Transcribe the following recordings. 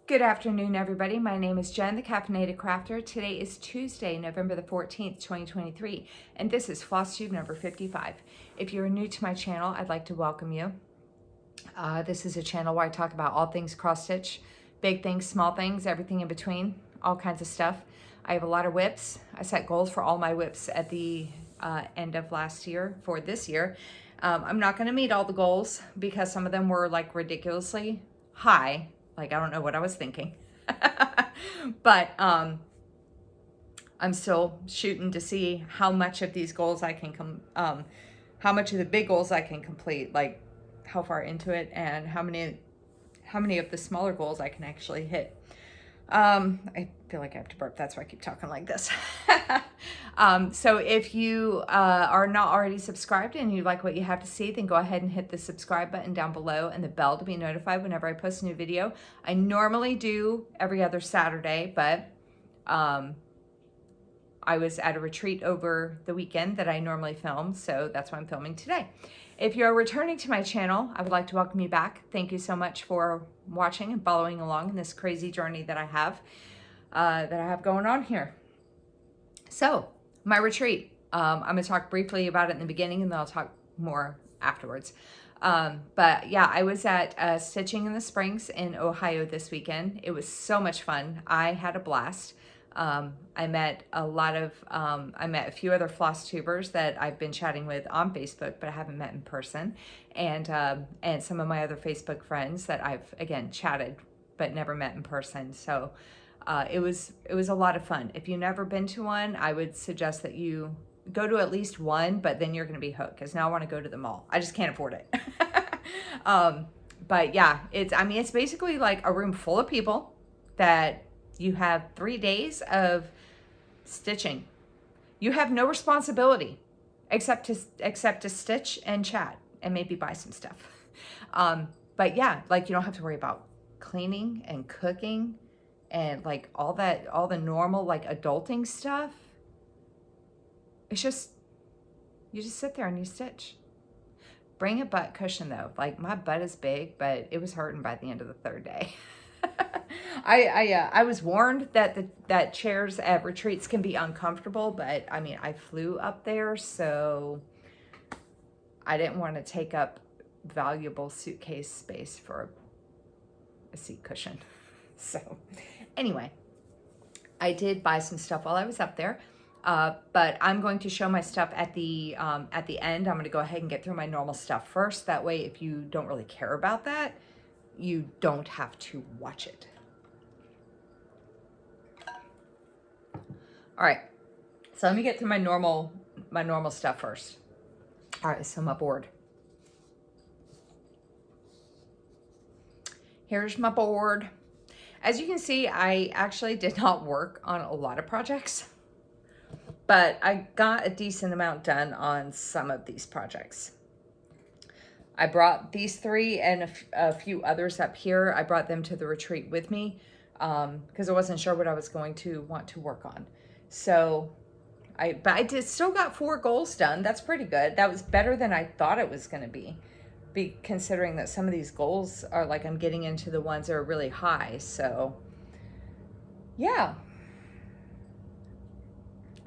Good afternoon, everybody. My name is Jen, the Caffeinated Crafter. Today is Tuesday, November the 14th, 2023, and this is Flosstube number 55. If you're new to my channel, I'd like to welcome you. This is a channel where I talk about all things cross-stitch, big things, small things, everything in between, all kinds of stuff. I have a lot of whips. I set goals for all my whips at the end of last year for this year. I'm not going to meet all the goals because some of them were like ridiculously high. Like, I don't know what I was thinking. But I'm still shooting to see how much of these goals I can how much of the big goals I can complete, like how far into it, and how many of the smaller goals I can actually hit. I feel like I have to burp. That's why I keep talking like this. So if you are not already subscribed and you like what you have to see, then go ahead and hit the subscribe button down below and the bell to be notified whenever I post a new video. I normally do every other Saturday, but I was at a retreat over the weekend that I normally film, so that's why I'm filming today. If you're returning to my channel, I would like to welcome you back. Thank you so much for watching and following along in this crazy journey that I have going on here. So, my retreat. I'm going to talk briefly about it in the beginning, and then I'll talk more afterwards. But yeah, I was at Stitching in the Springs in Ohio this weekend. It was so much fun. I had a blast. I met a few other floss tubers that I've been chatting with on Facebook, but I haven't met in person. And some of my other Facebook friends that I've, again, chatted, but never met in person. So, it was a lot of fun. If you've never been to one, I would suggest that you go to at least one, but then you're going to be hooked, because now I want to go to them all. I just can't afford it. But yeah, it's basically like a room full of people that you have 3 days of stitching. You have no responsibility except to stitch and chat and maybe buy some stuff. But yeah, like, you don't have to worry about cleaning and cooking and like all the normal like adulting stuff. It's just, you just sit there and you stitch. Bring a butt cushion though. Like, my butt is big, but it was hurting by the end of the third day. I was warned that chairs at retreats can be uncomfortable, but I mean, I flew up there, so I didn't want to take up valuable suitcase space for a seat cushion. So anyway, I did buy some stuff while I was up there, but I'm going to show my stuff at the end. I'm going to go ahead and get through my normal stuff first. That way, if you don't really care about that, you don't have to watch it. All right, so let me get to my normal stuff first. All right, so my board. Here's my board. As you can see, I actually did not work on a lot of projects, but I got a decent amount done on some of these projects. I brought these three and a few others up here. I brought them to the retreat with me because I wasn't sure what I was going to want to work on. So but I still got 4 goals done. That's pretty good. That was better than I thought it was going to be considering that some of these goals are like, I'm getting into the ones that are really high. So yeah,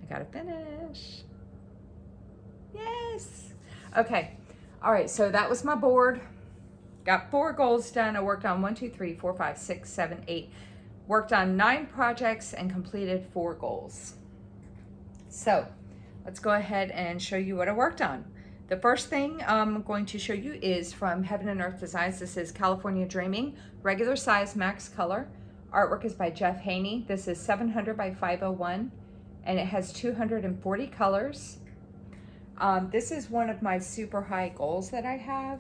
I gotta finish. Yes. Okay. All right. So that was my board. Got 4 goals done. I worked on 1, 2, 3, 4, 5, 6, 7, 8. Worked on 9 projects and completed 4 goals. So let's go ahead and show you what I worked on. The first thing I'm going to show you is from Heaven and Earth Designs. This is California Dreaming, regular size, max color. Artwork is by Jeff Haney. This is 700 by 501, and it has 240 colors. This is one of my super high goals that I have.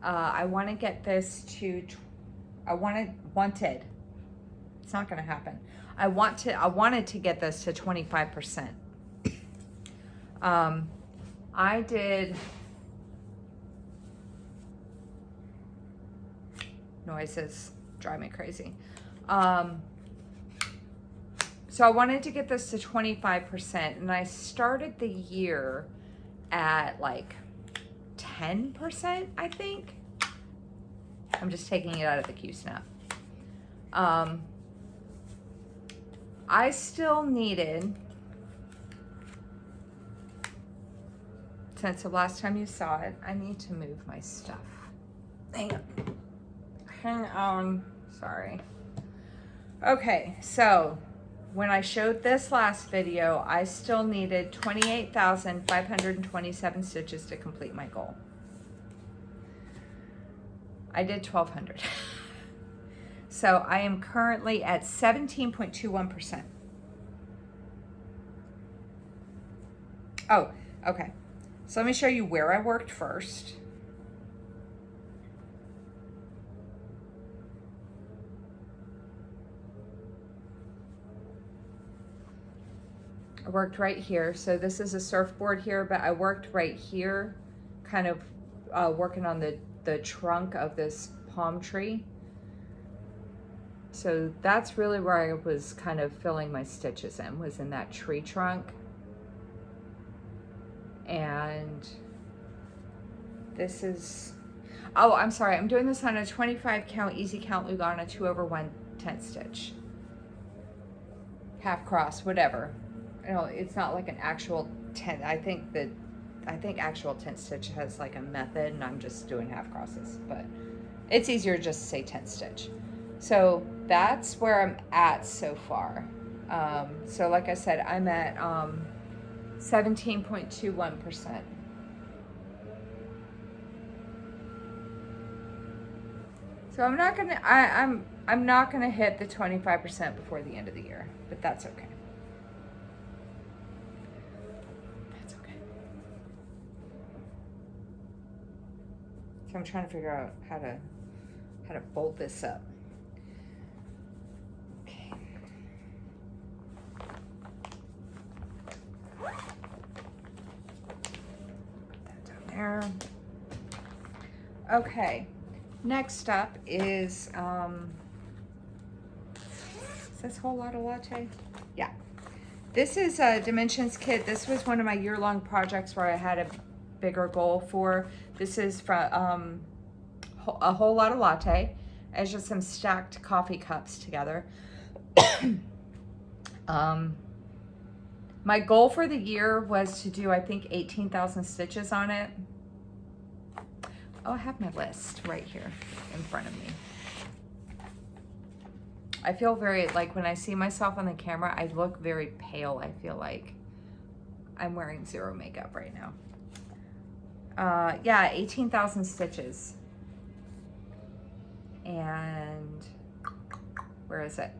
I want to get this to, wanted. It's not going to happen. I wanted to get this to 25%. I did, noises drive me crazy. So I wanted to get this to 25%, and I started the year at like 10%, I think. I'm just taking it out of the Q-Snap. I still needed, since the last time you saw it, I need to move my stuff. Hang on, sorry. Okay, so when I showed this last video, I still needed 28,527 stitches to complete my goal. I did 1,200. So I am currently at 17.21%. Oh, okay. So let me show you where I worked first. I worked right here. So this is a surfboard here, but I worked right here, kind of working on the trunk of this palm tree. So that's really where I was kind of filling my stitches in, was in that tree trunk. And this is, oh, I'm sorry, I'm doing this on a 25 count easy count Lugana 2/1 stitch. Half cross, whatever. You know, it's not like an actual 10. I think actual 10 stitch has like a method, and I'm just doing half crosses, but it's easier just to say 10 stitch. So that's where I'm at so far. So like I said, I'm at 17.21%. So I'm not gonna I'm not gonna hit the 25% before the end of the year, but that's okay. That's okay. So I'm trying to figure out how to fold this up. There. Okay, next up is this whole lot of latte? Yeah. This is a Dimensions kit. This was one of my year-long projects where I had a bigger goal for. This is from a whole lot of latte. It's just some stacked coffee cups together. My goal for the year was to do, I think, 18,000 stitches on it. Oh, I have my list right here in front of me. I feel very, like when I see myself on the camera, I look very pale. I feel like I'm wearing zero makeup right now. Yeah, 18,000 stitches. And where is it?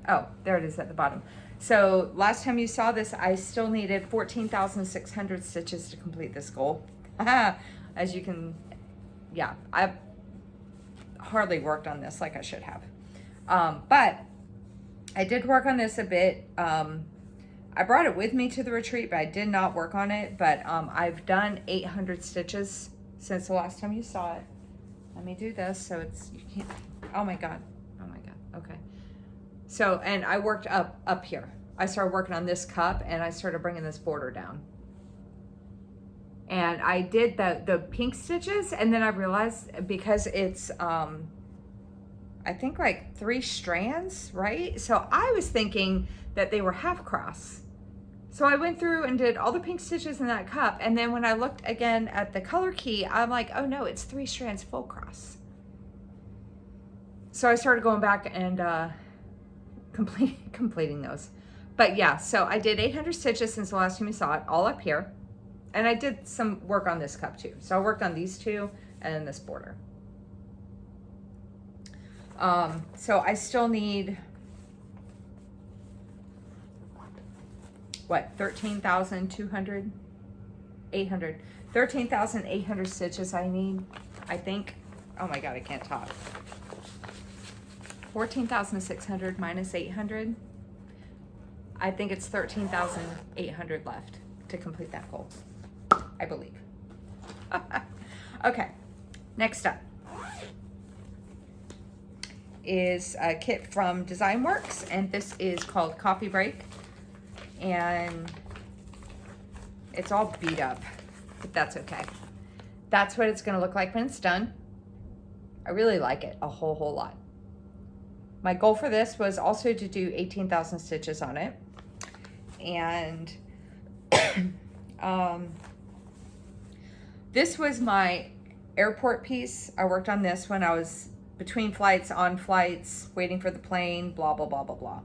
Oh, there it is at the bottom. So last time you saw this, I still needed 14,600 stitches to complete this goal. As you can, yeah, I've hardly worked on this like I should have. But I did work on this a bit. I brought it with me to the retreat, but I did not work on it. But I've done 800 stitches since the last time you saw it. Let me do this so it's, you can't, oh my God, okay. So, and I worked up here. I started working on this cup and I started bringing this border down. And I did the pink stitches, and then I realized because it's, I think like 3 strands, right? So I was thinking that they were half cross. So I went through and did all the pink stitches in that cup. And then when I looked again at the color key, I'm like, oh no, it's 3 strands full cross. So I started going back and, completing those. But yeah, so I did 800 stitches since the last time you saw it, all up here. And I did some work on this cup too. So I worked on these 2 and then this border. So I still need, what, 13,800 stitches I need, I think. Oh my God, I can't talk. 14,600 minus 800. I think it's 13,800 left to complete that goal, I believe. Okay, next up is a kit from Design Works, and this is called Coffee Break, and it's all beat up, but that's okay. that's what it's going to look like when it's done. I really like it a whole lot. My goal for this was also to do 18,000 stitches on it. And this was my airport piece. I worked on this when I was between flights, on flights, waiting for the plane, blah, blah, blah, blah, blah.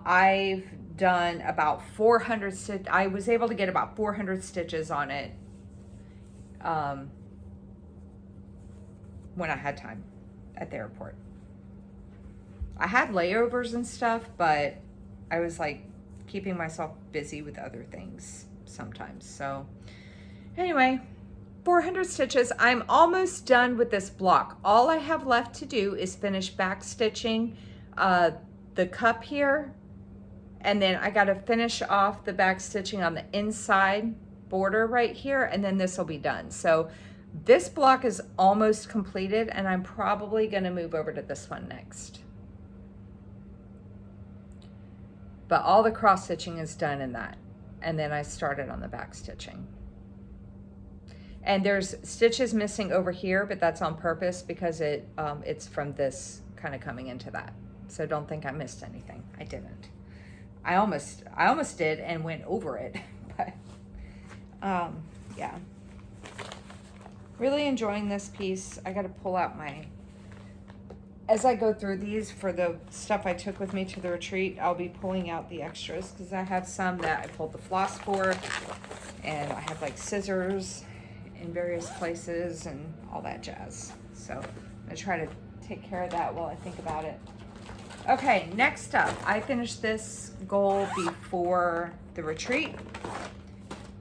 I've done about 400 stitches. I was able to get about 400 stitches on it when I had time at the airport. I had layovers and stuff, but I was like keeping myself busy with other things sometimes. So anyway, 400 stitches. I'm almost done with this block. All I have left to do is finish back stitching the cup here, and then I got to finish off the back stitching on the inside border right here, and then this will be done. So this block is almost completed, and I'm probably going to move over to this one next. But all the cross stitching is done in that, and then I started on the back stitching. And there's stitches missing over here, but that's on purpose because it's from this kind of coming into that. So don't think I missed anything. I didn't. I almost did and went over it, but yeah. Really enjoying this piece. I got to pull out my, as I go through these for the stuff I took with me to the retreat, I'll be pulling out the extras because I have some that I pulled the floss for, and I have like scissors in various places and all that jazz. So I'm gonna try to take care of that while I think about it. Okay, next up, I finished this goal before the retreat.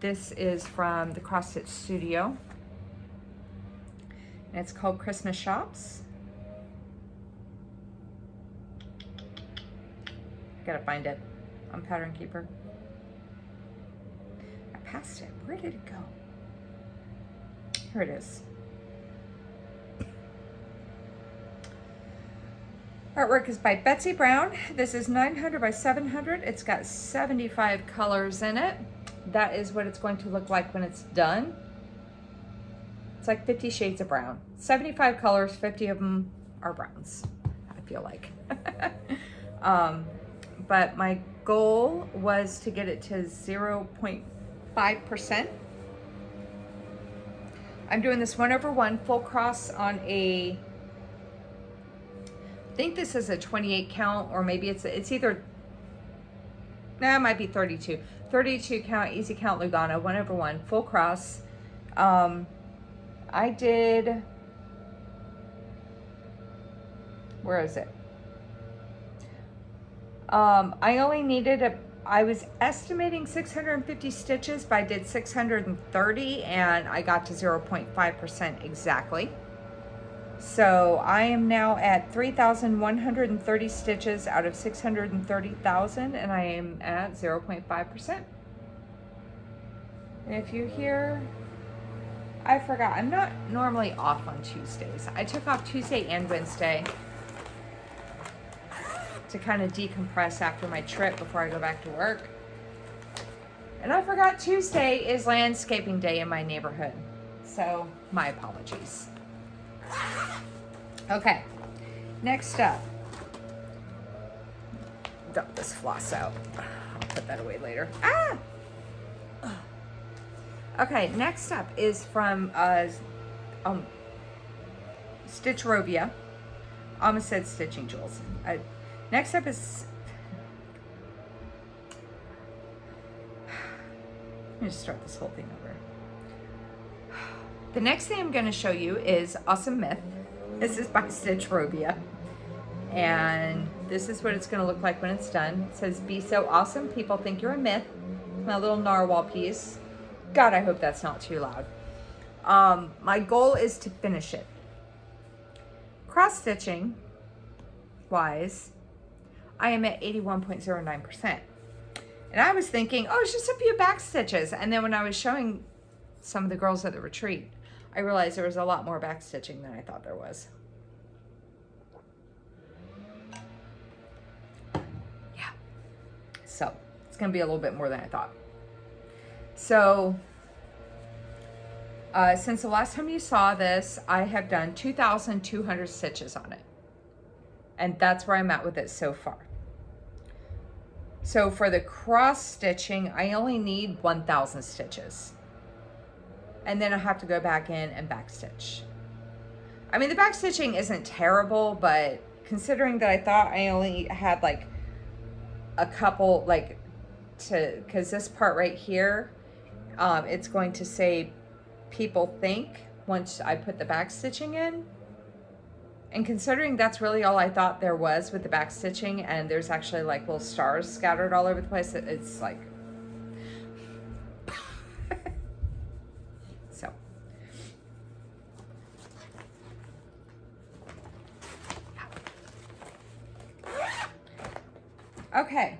This is from the Cross Stitch Studio, and it's called Christmas Shops. I gotta find it on Pattern Keeper. I passed it. Where did it go? Here it is. Artwork is by Betsy Brown. This is 900 by 700. It's got 75 colors in it. That is what it's going to look like when it's done. It's like 50 shades of brown. 75 colors, 50 of them are browns, I feel like. But my goal was to get it to 0.5%. I'm doing this 1/1 full cross on a, I think this is a 28 count, or maybe it's either, it might be 32. 32 count, easy count Lugano, 1/1 full cross. I did, where is it? I only needed I was estimating 650 stitches, but I did 630 and I got to 0.5% exactly. So I am now at 3,130 stitches out of 630,000, and I am at 0.5%. And if you hear, I forgot, I'm not normally off on Tuesdays. I took off Tuesday and Wednesday to kind of decompress after my trip before I go back to work. And I forgot Tuesday is landscaping day in my neighborhood. So my apologies. Okay, next up. Dump this floss out. I'll put that away later. Ah! Okay, next up is from Stitch Rovia. Almost said Stitching Jewels. Next up is, let me just start this whole thing over. The next thing I'm going to show you is Awesome Myth. This is by Stitch Rovia. And this is what it's going to look like when it's done. It says, "Be so awesome, people think you're a myth." My little narwhal piece. God, I hope that's not too loud. My goal is to finish it. Cross stitching wise, I am at 81.09%. And I was thinking, oh, it's just a few back stitches. And then when I was showing some of the girls at the retreat, I realized there was a lot more back stitching than I thought there was. Yeah. So it's going to be a little bit more than I thought. So Since the last time you saw this, I have done 2,200 stitches on it. And that's where I'm at with it so far. So for the cross stitching, I only need 1,000 stitches. And then I have to go back in and back stitch. I mean, the back stitching isn't terrible, but considering that I thought I only had like a couple, like because this part right here, it's going to say people think once I put the back stitching in. And considering that's really all I thought there was with the back stitching, and there's actually like little stars scattered all over the place, it's like, so. Okay.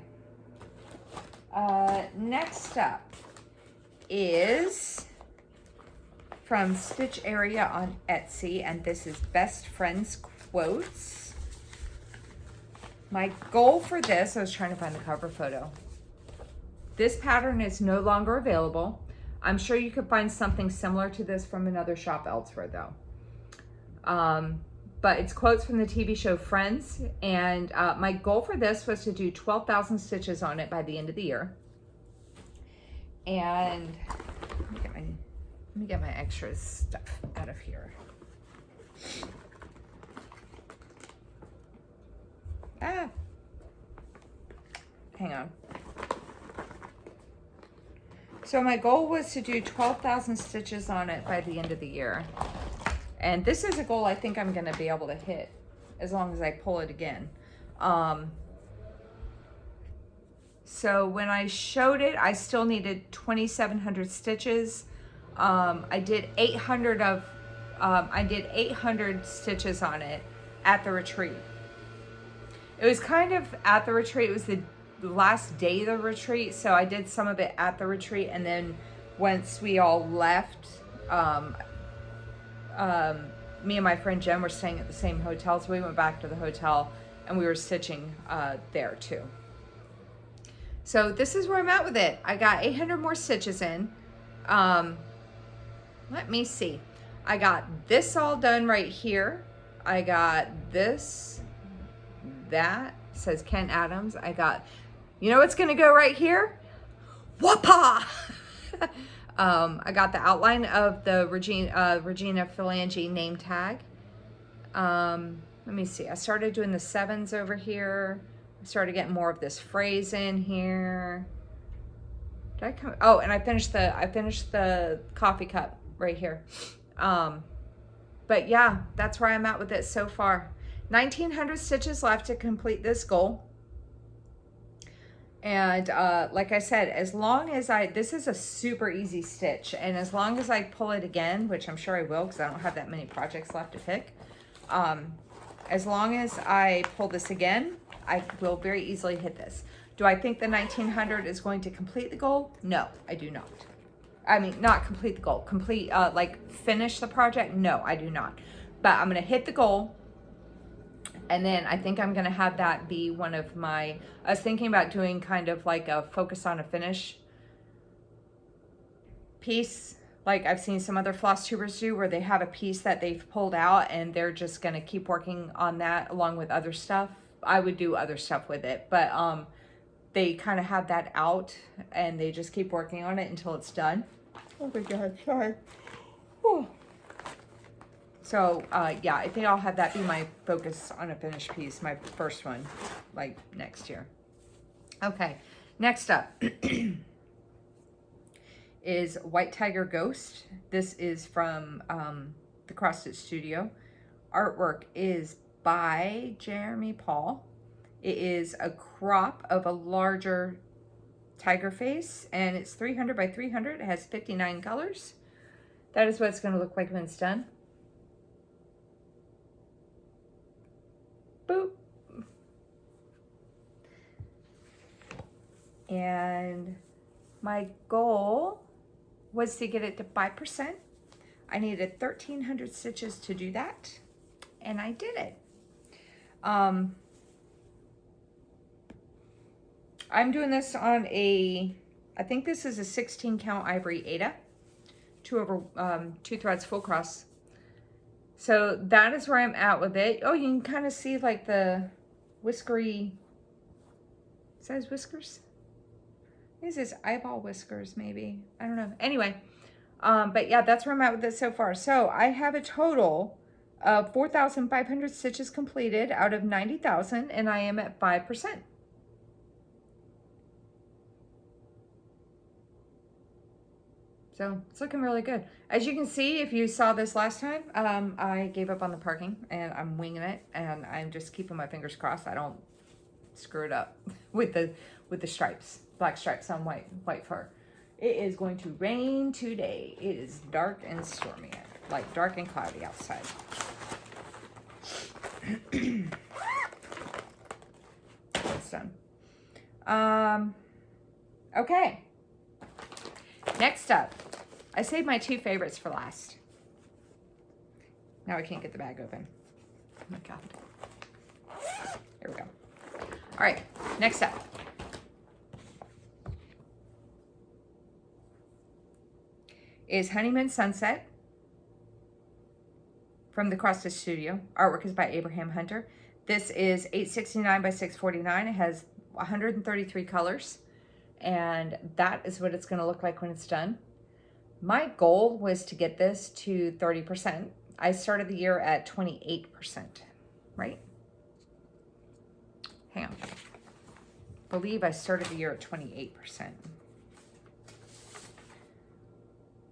Next up is from Stitch Area on Etsy, and this is Best Friends Quotes. My goal for this, I was trying to find the cover photo. This pattern is no longer available. I'm sure you could find something similar to this from another shop elsewhere though. But it's quotes from the TV show Friends, and my goal for this was to do 12,000 stitches on it by the end of the year. And let me get my extra stuff out of here. Hang on. So my goal was to do 12,000 stitches on it by the end of the year. And this is a goal I think I'm gonna be able to hit as long as I pull it again. So when I showed it, I still needed 2,700 stitches. I did 800 stitches on it at the retreat. It was kind of at the retreat. It was the last day of the retreat, so I did some of it at the retreat, and then once we all left, me and my friend Jen were staying at the same hotel, so we went back to the hotel and we were stitching there too. So this is where I'm at with it. I got 800 more stitches in. Let me see. I got this all done right here. I got this, that says Ken Adams. I got, you know what's gonna go right here? Whoopah! I got the outline of the Regina Phalange name tag. Let me see. I started doing the 7s over here. I started getting more of this phrase in here. Did I come? Oh, and I finished the coffee cup right here. But yeah, that's where I'm at with it so far. 1,900 stitches left to complete this goal. And like I said, as long as this is a super easy stitch, and as long as I pull it again, which I'm sure I will because I don't have that many projects left to pick, as long as I pull this again, I will very easily hit this. Do I think the 1,900 is going to complete the goal? No, I do not. I mean, not complete the goal, complete, like finish the project? No, I do not. But I'm gonna hit the goal. And then I think I'm gonna have that be one of my, I was thinking about doing kind of like a focus on a finish piece. Like I've seen some other floss tubers do, where they have a piece that they've pulled out and they're just gonna keep working on that along with other stuff. I would do other stuff with it, but they kind of have that out and they just keep working on it until it's done. Oh my God, sorry. Whew. So yeah, I think I'll have that be my focus on a finished piece, my first one, like next year. Okay, next up is White Tiger Ghost. This is from the Cross Stitch Studio. Artwork is by Jeremy Paul. It is a crop of a larger tiger face, and it's 300 by 300. It has 59 colors. That is what it's going to look like when it's done. Boop. And my goal was to get it to 5%. I needed 1,300 stitches to do that, and I did it. I'm doing this on I think this is a 16 count ivory Aida. two threads full cross. So that is where I'm at with it. Oh, you can kind of see like the whiskery size whiskers. Is this eyeball whiskers maybe? I don't know. Anyway, but yeah, that's where I'm at with this so far. So I have a total of 4,500 stitches completed out of 90,000, and I am at 5%. So it's looking really good. As you can see, if you saw this last time, I gave up on the parking and I'm winging it, and I'm just keeping my fingers crossed I don't screw it up with the stripes, black stripes on white fur. It is going to rain today. It is dark and stormy, like dark and cloudy outside. That's done. Okay. Next up, I saved my two favorites for last. Now I can't get the bag open. Oh my God. Here we go. All right, next up. Is Honeymoon Sunset from the Cross Stitch Studio. Artwork is by Abraham Hunter. This is 869 by 649. It has 133 colors, and that is what it's going to look like when it's done. My goal was to get this to 30%. I started the year at 28%, right? Hang on. I believe I started the year at 28%.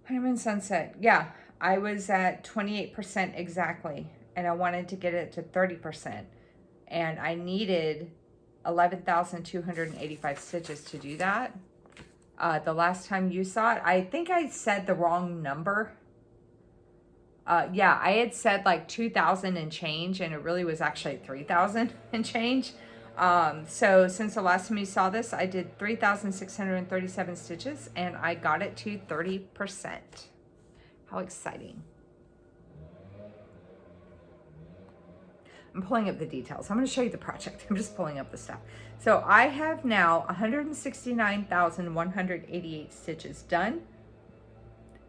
Honeymoon Sunset. Yeah, I was at 28% exactly, and I wanted to get it to 30%. And I needed 11,285 stitches to do that. The last time you saw it, I think I said the wrong number. Yeah, I had said like 2,000 and change, and it really was actually 3,000 and change. So since the last time you saw this, I did 3,637 stitches, and I got it to 30%. How exciting. I'm pulling up the details. I'm going to show you the project. I'm just pulling up the stuff. So I have now 169,188 stitches done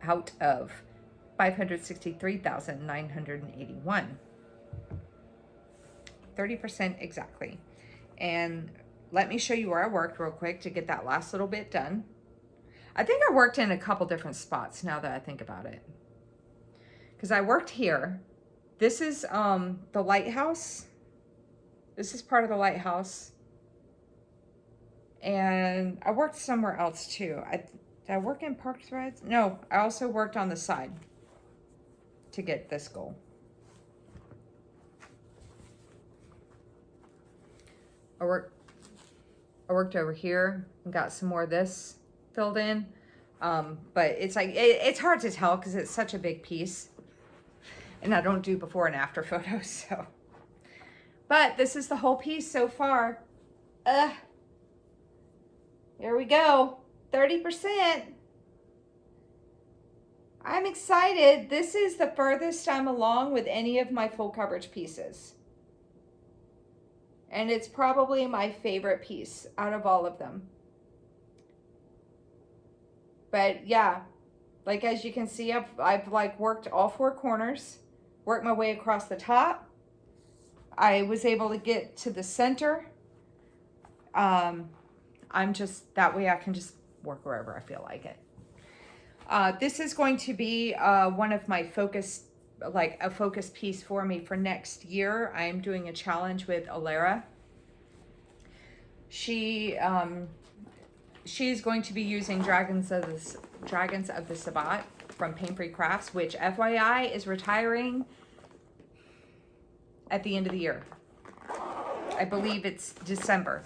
out of 563,981. 30% exactly. And let me show you where I worked real quick to get that last little bit done. I think I worked in a couple different spots now that I think about it. Because I worked here. This is the lighthouse. This is part of the lighthouse. And I worked somewhere else too. Did I work in Park Threads? No, I also worked on the side to get this goal. I worked over here and got some more of this filled in. But it's like, it's hard to tell because it's such a big piece. And I don't do before and after photos, so. But this is the whole piece so far. Here we go, 30%. I'm excited. This is the furthest I'm along with any of my full coverage pieces. And it's probably my favorite piece out of all of them. But yeah, like as you can see, I've like worked all four corners. Work my way across the top. I was able to get to the center. I'm just, that way I can just work wherever I feel like it. This is going to be one of my focus, like a focus piece for me for next year. I'm doing a challenge with Alara. She's going to be using Dragons of the Sabbat from Pain Free Crafts, which FYI is retiring at the end of the year. I believe it's December.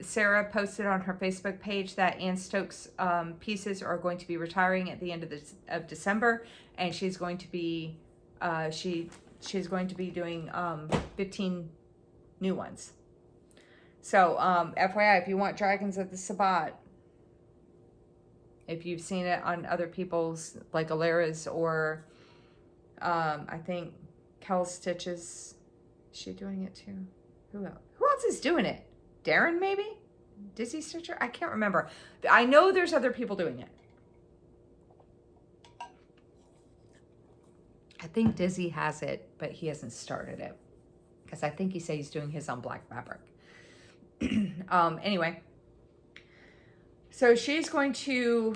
Sarah posted on her Facebook page that Ann Stokes pieces are going to be retiring at the end of December, and she's going to be she's going to be doing 15 new ones. So FYI, if you want Dragons of the Sabbat, if you've seen it on other people's, like Alara's, or I think Kel's Stitches, is she doing it too? Who else? Who else is doing it? Darren, maybe? Dizzy Stitcher? I can't remember. I know there's other people doing it. I think Dizzy has it, but he hasn't started it because I think he said he's doing his on black fabric. Anyway, so she's going to,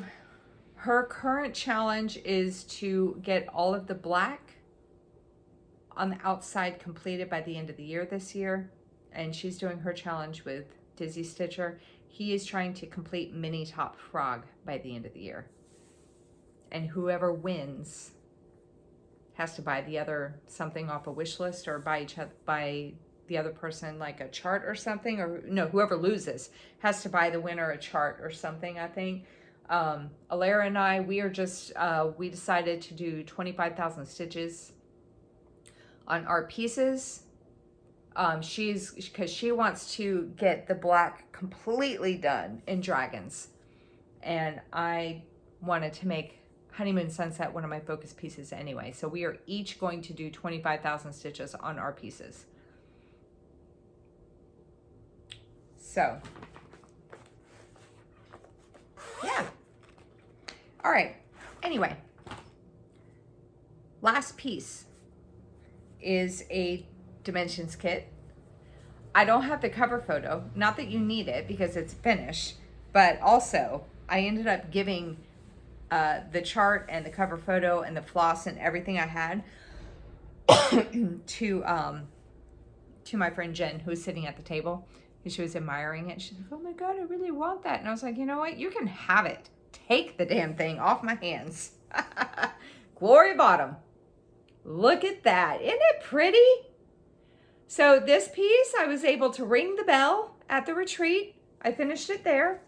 her current challenge is to get all of the black on the outside completed by the end of the year this year. And she's doing her challenge with Dizzy Stitcher. He is trying to complete Mini Top Frog by the end of the year. And whoever wins has to buy the other something off a wish list, or buy the other person like a chart or something, or no, whoever loses has to buy the winner a chart or something, I think. Alara and I, we are just, we decided to do 25,000 stitches on our pieces. Because she wants to get the black completely done in dragons. And I wanted to make Honeymoon Sunset one of my focus pieces anyway. So we are each going to do 25,000 stitches on our pieces. So, yeah. All right. Anyway, last piece is a Dimensions kit. I don't have the cover photo. Not that you need it because it's finished, but also I ended up giving the chart and the cover photo and the floss and everything I had to my friend Jen, who was sitting at the table. She was admiring it. She's like, "Oh my God, I really want that." And I was like, "You know what? You can have it. Take the damn thing off my hands." Glory bottom. Look at that. Isn't it pretty? So this piece, I was able to ring the bell at the retreat. I finished it there.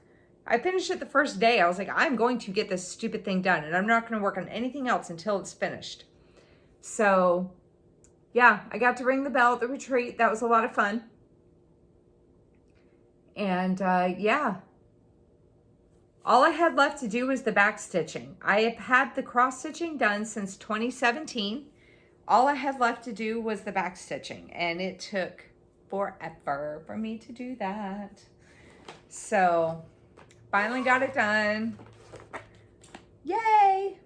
I finished it the first day. I was like, I'm going to get this stupid thing done, and I'm not going to work on anything else until it's finished. So yeah, I got to ring the bell at the retreat. That was a lot of fun. And yeah, all I had left to do was the back stitching. I have had the cross stitching done since 2017. All I had left to do was the back stitching, and it took forever for me to do that. So finally got it done. Yay!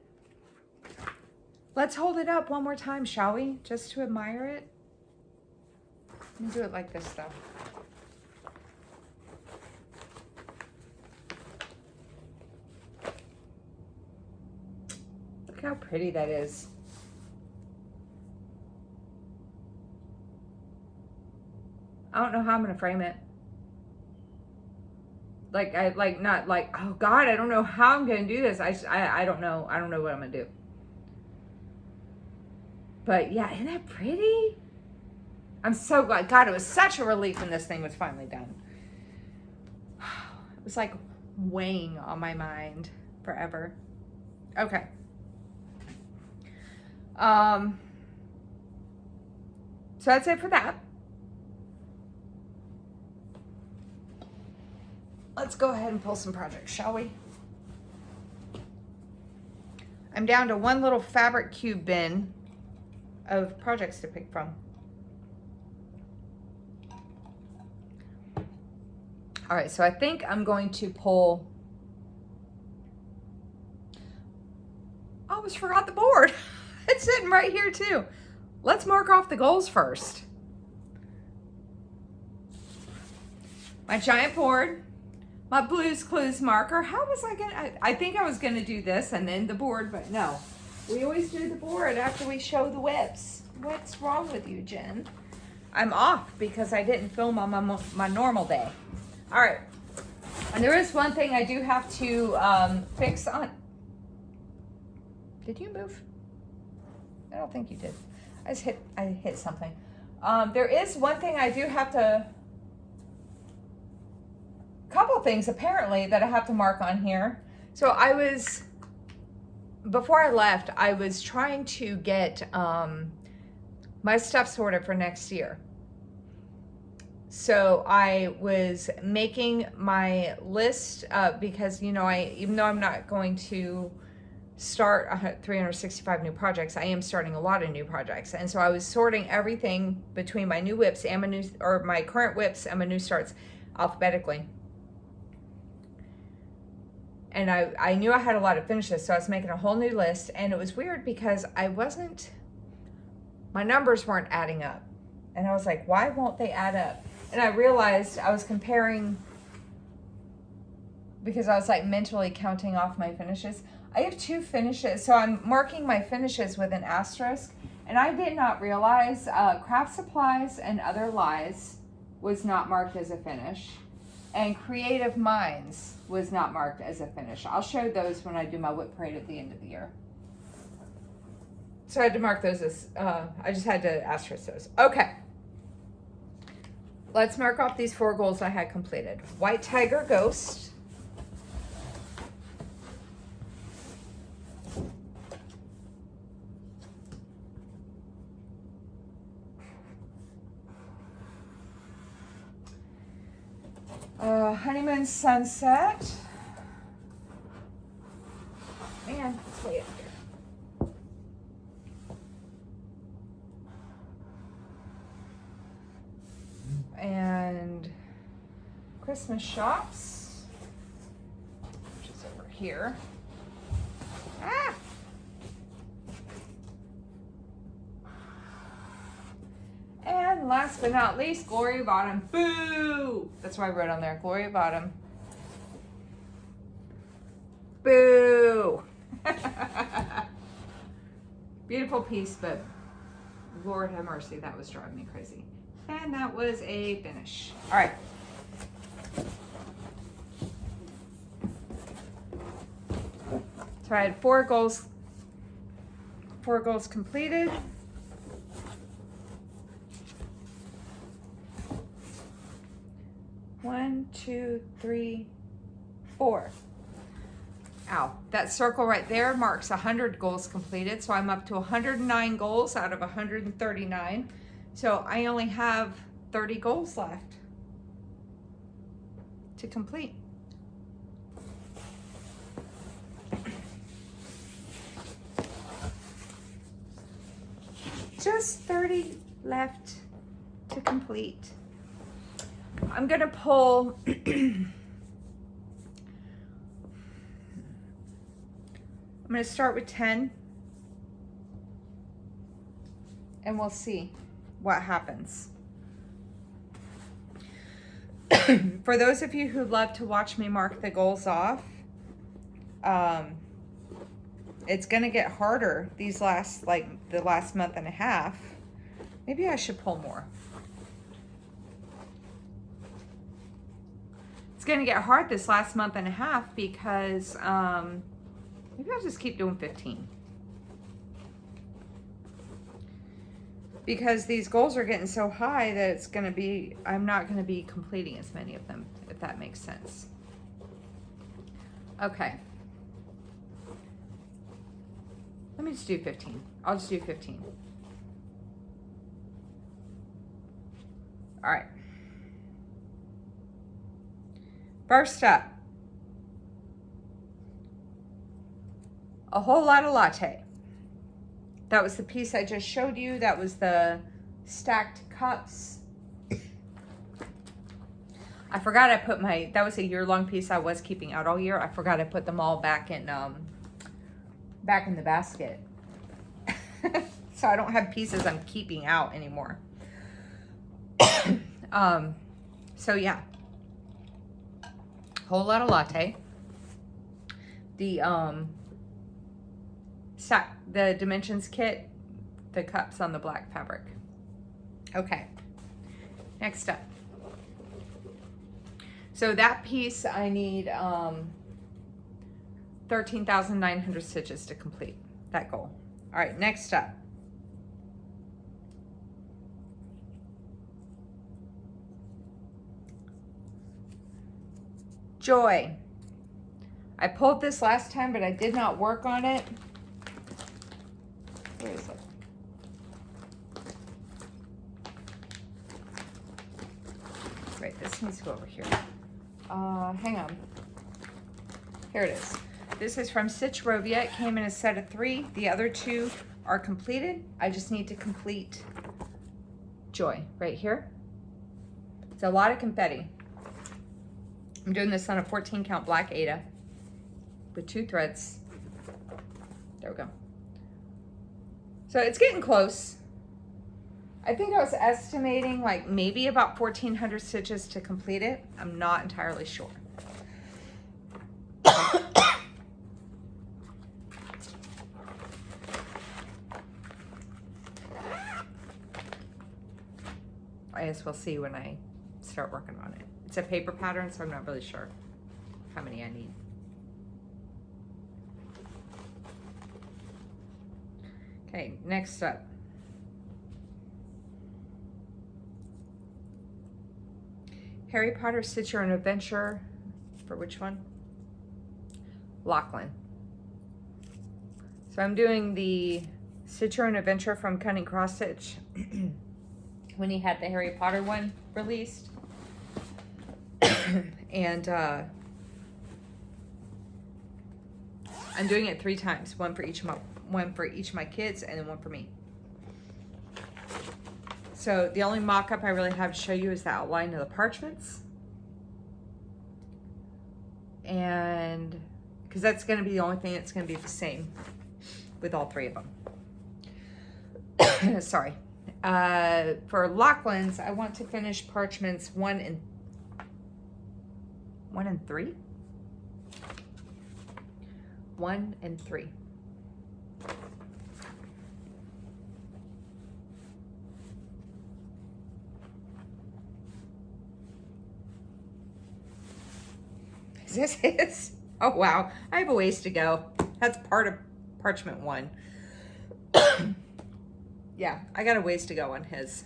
Let's hold it up one more time, shall we? Just to admire it. Let me do it like this though. Look how pretty that is. I don't know how I'm gonna frame it. Not like, oh God, I don't know how I'm gonna do this. I don't know. I don't know what I'm gonna do. But yeah, isn't that pretty? I'm so glad. God, it was such a relief when this thing was finally done. It was like weighing on my mind forever. Okay. So that's it for that. Let's go ahead and pull some projects, shall we? I'm down to one little fabric cube bin of projects to pick from. All right, so I think I'm going to pull, I almost forgot the board. It's sitting right here too. Let's mark off the goals first. My giant board, my Blue's Clues marker. How was I gonna, I think I was gonna do this and then the board, but no. We always do the board after we show the whips. What's wrong with you, Jen? I'm off because I didn't film on my normal day. All right, and there is one thing I do have to fix on. Did you move? I don't think you did. I hit something. There is one thing I do have to, couple things apparently that I have to mark on here. So before I left, I was trying to get my stuff sorted for next year. So I was making my list because, you know, even though I'm not going to start 365 new projects, I am starting a lot of new projects. And so I was sorting everything between my new whips and my current whips and my new starts alphabetically. And I knew I had a lot of finishes, so I was making a whole new list. And it was weird because I wasn't my numbers weren't adding up. And I was like, why won't they add up? And I realized I was comparing, because I was like mentally counting off my finishes. I have 2 finishes, so I'm marking my finishes with an asterisk. And I did not realize Craft Supplies and Other Lies was not marked as a finish. And Creative Minds was not marked as a finish. I'll show those when I do my whip parade at the end of the year. So I had to mark those as, I just had to asterisk those. Okay. Let's mark off these 4 goals I had completed. White Tiger Ghost. Honeymoon Sunset. Man, it's way up here. And Christmas Shops, which is over here. Ah! And last but not least, Glory Bottom. Boo! That's what I wrote on there. Glory Bottom. Boo! Beautiful piece, but Lord have mercy, that was driving me crazy. And that was a finish. All right. So I had 4 goals. 4 goals completed. One, 2, 3, 4. Ow. That circle right there marks 100 goals completed. So I'm up to 109 goals out of 139. So I only have 30 goals left to complete. Just 30 left to complete. I'm gonna pull I'm gonna start with 10 and we'll see what happens. For those of you who love to watch me mark the goals off, it's gonna get harder these last, like the last month and a half. Maybe I should pull more. It's gonna get hard this last month and a half because maybe I'll just keep doing 15. Because these goals are getting so high that it's gonna be, I'm not gonna be completing as many of them, if that makes sense. Okay. Let me just do 15. I'll just do 15. All right. First up, a whole lot of latte. That was the piece I just showed you. That was the stacked cups. I forgot I put my, that was a year-long piece I was keeping out all year. I forgot I put them all back in the basket. So I don't have pieces I'm keeping out anymore. So yeah. Whole lot of latte. The dimensions kit, the cups on the black fabric. Okay, next up. So that piece I need 13,900 stitches to complete that goal. All right, next up. Joy. I pulled this last time, but I did not work on it. Where is it? Right, this needs to go over here. Hang on. Here it is. This is from Stitch Rovia. It came in a set of 3. The other 2 are completed. I just need to complete Joy right here. It's a lot of confetti. I'm doing this on a 14 count black Aida with 2 threads. There we go. So it's getting close. I think I was estimating like maybe about 1,400 stitches to complete it. I'm not entirely sure. I guess we'll see when I start working on it. It's a paper pattern, so I'm not really sure how many I need. Okay, next up. Harry Potter Stitch Your Own Adventure. For which one? Lachlan. So I'm doing the Stitch Your Own Adventure from Cunning Cross Stitch when he had the Harry Potter one released. And I'm doing it 3 times, one for each of my kids and then one for me. So the only mock-up I really have to show you is the outline of the parchments. And because that's going to be the only thing that's going to be the same with all 3 of them. Sorry. For Lachlan's, I want to finish parchments 1 and 3. 1 and 3. Is this his? Oh, wow. I have a ways to go. That's part of parchment 1. Yeah, I got a ways to go on his.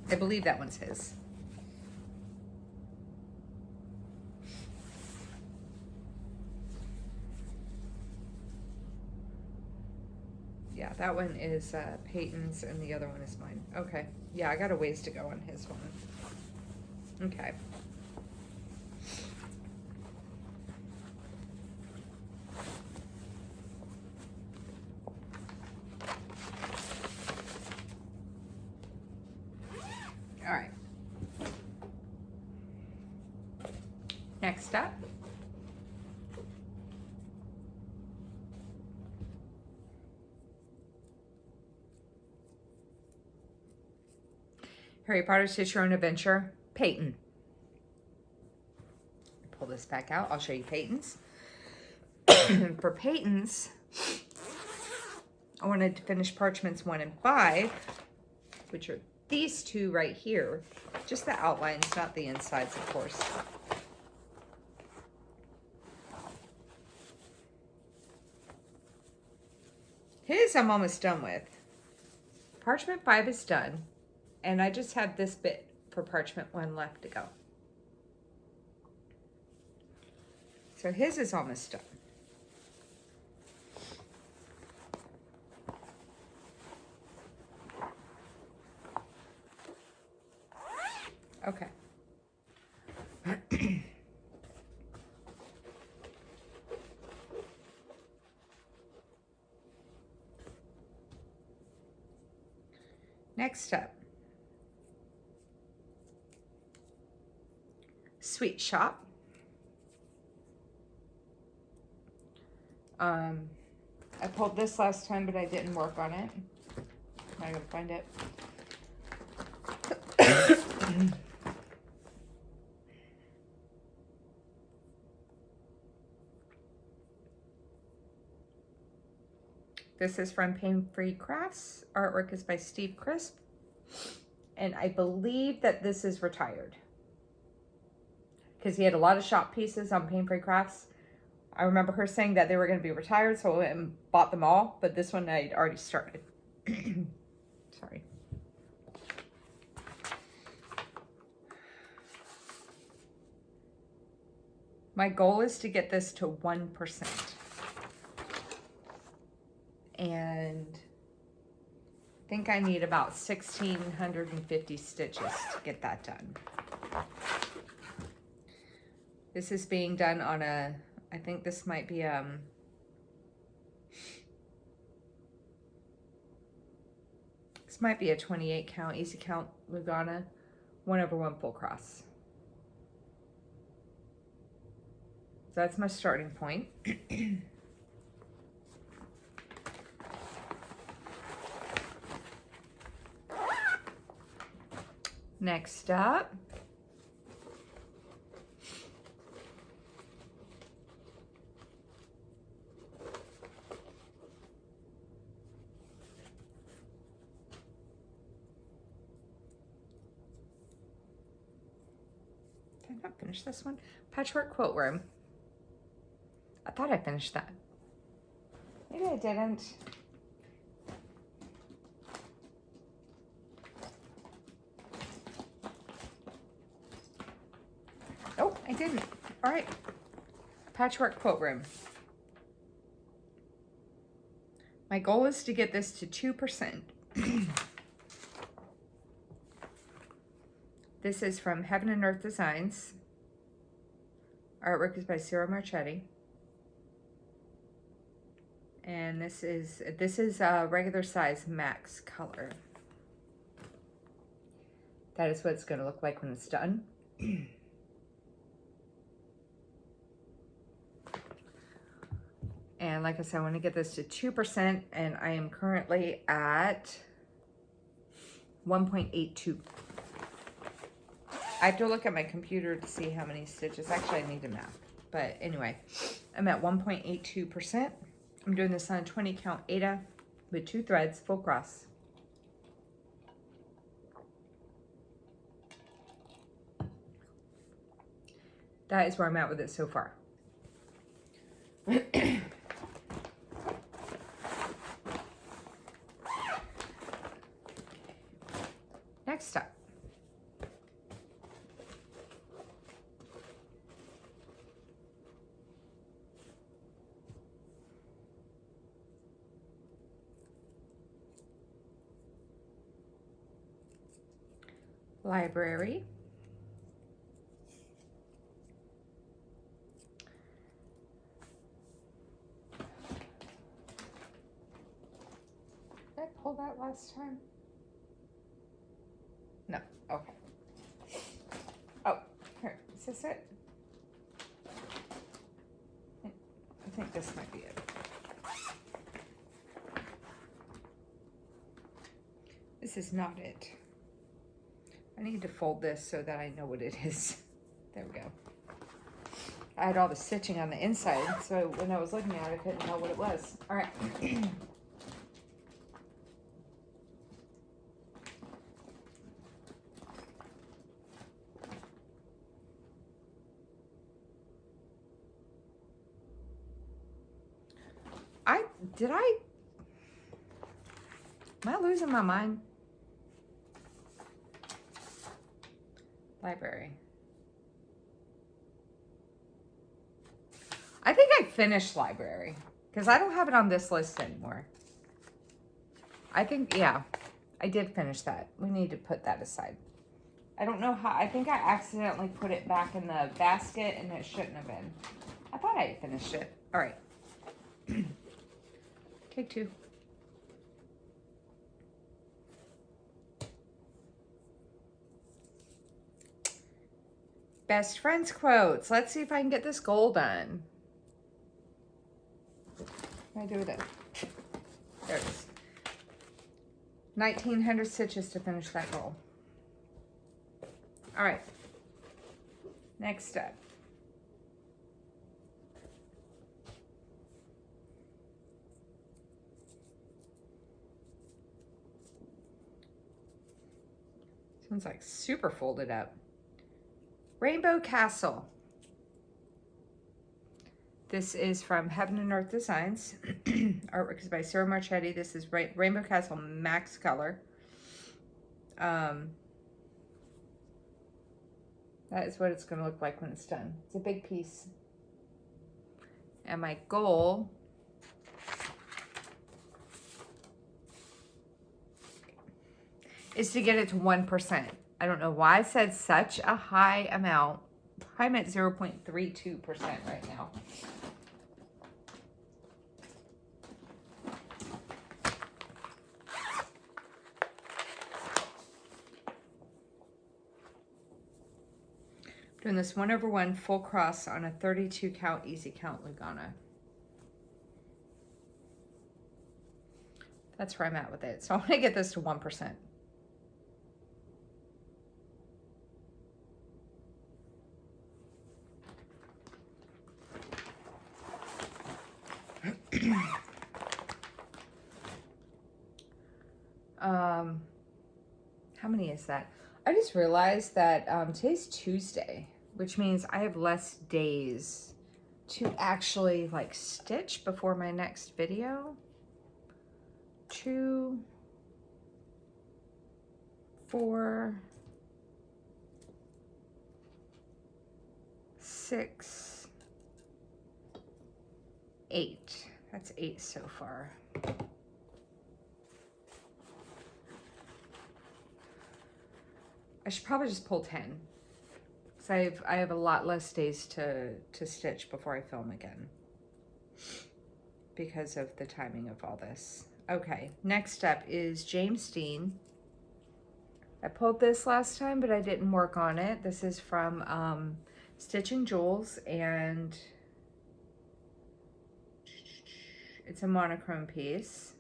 I believe that one's his. Yeah, that one is Peyton's and the other one is mine. Okay. Yeah, I got a ways to go on his one. Okay. All right. Next up. Harry Potter Stitch Your Own Adventure, Peyton. Pull this back out. I'll show you Peyton's. For Peyton's, I wanted to finish parchments 1 and 5, which are these 2 right here. Just the outlines, not the insides, of course. His I'm almost done with. Parchment 5 is done. And I just have this bit for parchment 1 left to go. So his is almost done. Okay. Next up. Sweet Shop. I pulled this last time, but I didn't work on it. I'm not gonna find it. This is from Pain Free Crafts. Artwork is by Steve Crisp. And I believe that this is retired, because he had a lot of shop pieces on Pain Free Crafts. I remember her saying that they were going to be retired, so I went and bought them all, but this one I'd already started. Sorry. My goal is to get this to 1%. And I think I need about 1,650 stitches to get that done. This is being done on a, I think this might be this might be a 28 count, easy count Lugana, 1/1 full cross. So that's my starting point. Next up, did I not finish this one? Patchwork Quilt Room. I thought I finished that. Maybe I didn't. Oh, I didn't. All right. Patchwork Quilt Room. My goal is to get this to 2%. This is from Heaven and Earth Designs. Artwork is by Ciro Marchetti. And this is a regular size max color. That is what it's going to look like when it's done. And like I said, I want to get this to 2%, and I am currently at 1.82. I have to look at my computer to see how many stitches. Actually, I need to math. But anyway, I'm at 1.82%. I'm doing this on a 20 count Aida with 2 threads, full cross. That is where I'm at with it so far. Next up. Library. Did I pull that last time? No. Okay. Oh, here. Is this it? I think this might be it. This is not it. I need to fold this so that I know what it is. There we go. I had all the stitching on the inside, so when I was looking at it, I couldn't tell what it was. All right. Am I losing my mind? Library. I think I finished library because I don't have it on this list anymore. I think, yeah, I did finish that. We need to put that aside. I don't know how, I think I accidentally put it back in the basket and it shouldn't have been. I thought I had finished it. All right. Take 2. Best friends quotes. Let's see if I can get this goal done. What do I do with it? There it is. 1,900 stitches to finish that goal. All right. Next step. This one's like super folded up. Rainbow Castle. This is from Heaven and Earth Designs. Artwork is by Ciro Marchetti. This is Rainbow Castle Max Color. That is what it's going to look like when it's done. It's a big piece. And my goal is to get it to 1%. I don't know why I said such a high amount. I'm at 0.32% right now. Doing this 1/1 full cross on a 32 count easy count Lugana. That's where I'm at with it. So I want to get this to 1%. How many is that? I just realized that today's Tuesday, which means I have less days to actually like stitch before my next video. 2, 4, 6, 8. That's 8 so far. I should probably just pull 10. Because I have a lot less days to stitch before I film again. Because of the timing of all this. Okay, next up is James Dean. I pulled this last time, but I didn't work on it. This is from Stitching Jewels, and it's a monochrome piece.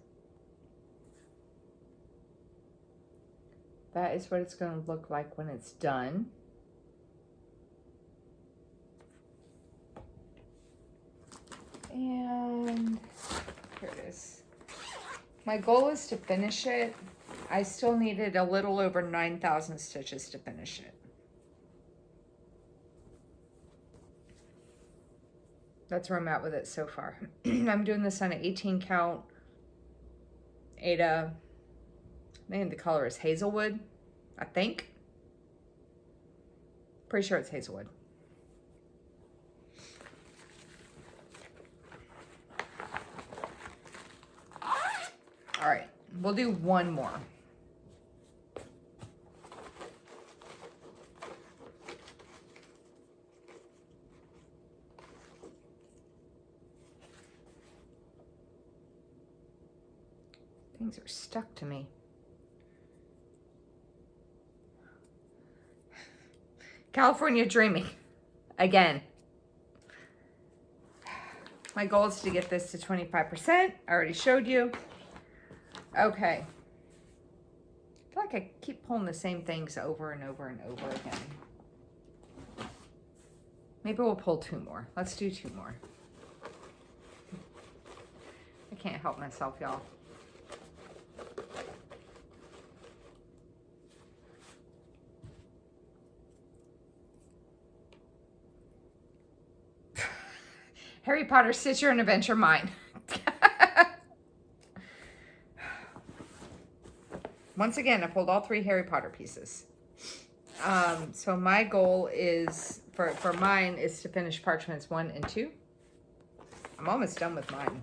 That is what it's going to look like when it's done. And here it is. My goal is to finish it. I still needed a little over 9,000 stitches to finish it. That's where I'm at with it so far. I'm doing this on an 18 count Aida. I think the color is Hazelwood, I think. Pretty sure it's Hazelwood. All right, we'll do one more. Things are stuck to me. California Dreaming, again. My goal is to get this to 25%. I already showed you. Okay. I feel like I keep pulling the same things over and over and over again. Maybe we'll pull 2 more. Let's do 2 more. I can't help myself, y'all. Harry Potter, Stitch Your Own Adventure, mine. Once again, I pulled all 3 Harry Potter pieces. So my goal is, for mine, is to finish parchments 1 and 2. I'm almost done with mine.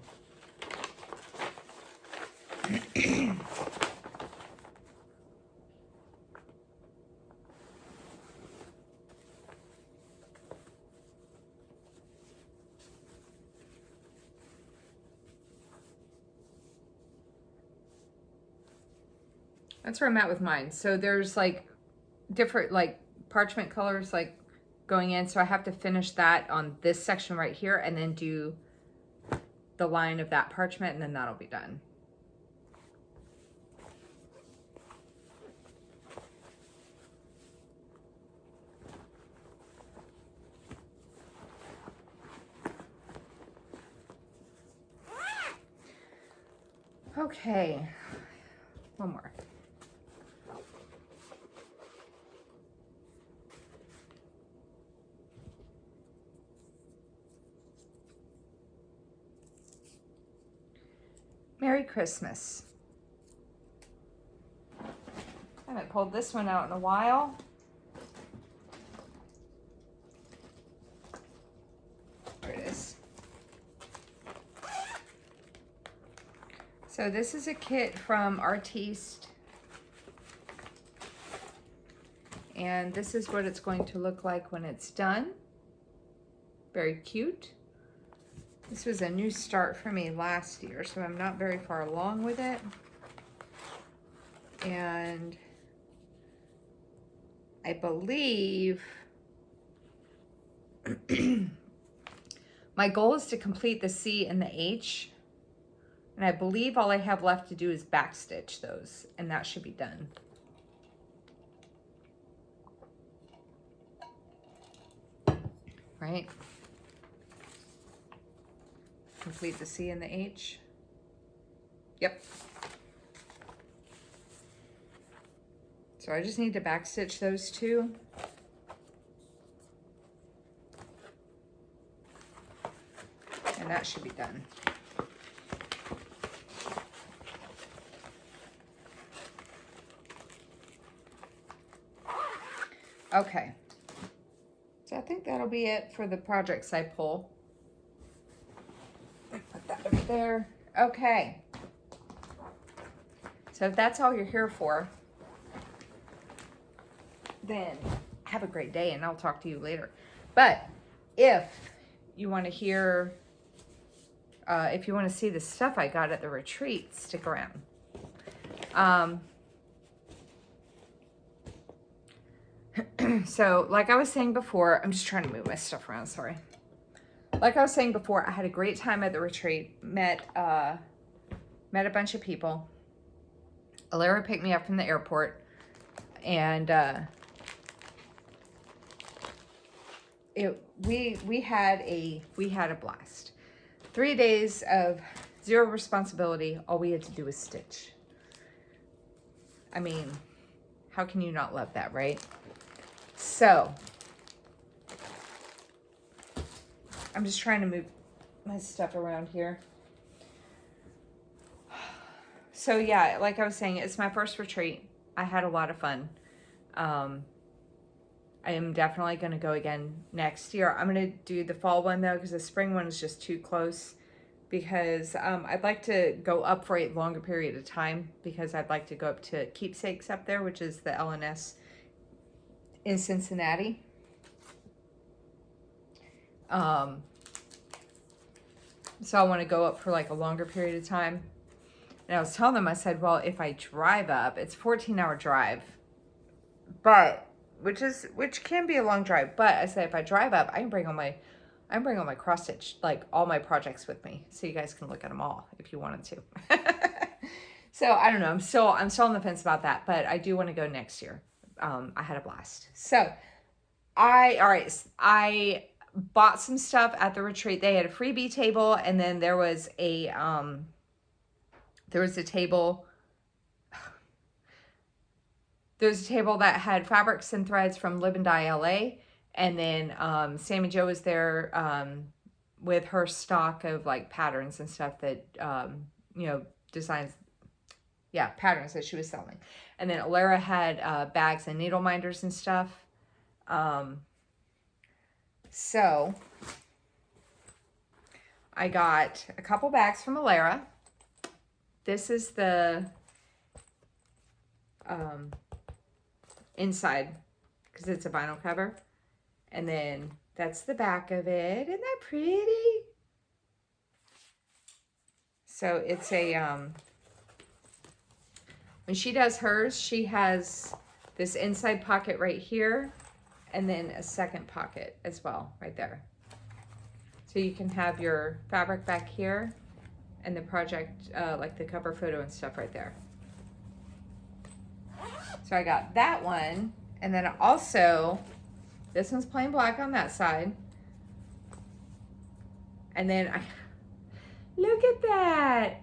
That's where I'm at with mine. So there's like different like parchment colors like going in. So I have to finish that on this section right here and then do the line of that parchment, and then that'll be done. Okay, one more. Merry Christmas. I haven't pulled this one out in a while. There it is. So this is a kit from Artiste. And this is what it's going to look like when it's done. Very cute. This was a new start for me last year, so I'm not very far along with it. And I believe my goal is to complete the C and the H. And I believe all I have left to do is backstitch those, and that should be done. Right? Complete the C and the H. Yep. So I just need to backstitch those two. And that should be done. Okay. So I think that'll be it for the projects I pull. Put that over there. Okay. So if that's all you're here for, then have a great day and I'll talk to you later. But if you want to hear, if you want to see the stuff I got at the retreat, stick around. So like I was saying before, I'm just trying to move my stuff around, sorry. Like I was saying before, I had a great time at the retreat, met a bunch of people. Alara picked me up from the airport, and we had a blast. 3 days of zero responsibility. All we had to do was stitch. I mean, how can you not love that, right? So I'm just trying to move my stuff around here. So yeah, like I was saying, it's my first retreat. I had a lot of fun. I am definitely going to go again next year. I'm going to do the fall one though, because the spring one is just too close. Because I'd like to go up for a longer period of time, because I'd like to go up to Keepsakes up there, which is the LNS in Cincinnati. So I want to go up for like a longer period of time. And I was telling them, I said, well, if I drive up, it's a 14-hour drive, but which can be a long drive. But I said, if I drive up, I can bring all my cross stitch, like all my projects with me, so you guys can look at them all if you wanted to. So I don't know. I'm still on the fence about that, but I do want to go next year. I had a blast. So I bought some stuff at the retreat. They had a freebie table, and then there was a table. There's a table that had fabrics and threads from Live and Die LA, and then Sammy Jo was there with her stock of like patterns and stuff that designs, patterns that she was selling. And then Alara had bags and needle minders and stuff. So I got a couple bags from Alara. This is the inside, because it's a vinyl cover. And then that's the back of it. Isn't that pretty? So it's a, when she does hers, she has this inside pocket right here, and then a second pocket as well, right there. So you can have your fabric back here, and the project, like the cover photo and stuff right there. So I got that one, and then also, this one's plain black on that side. And then look at that.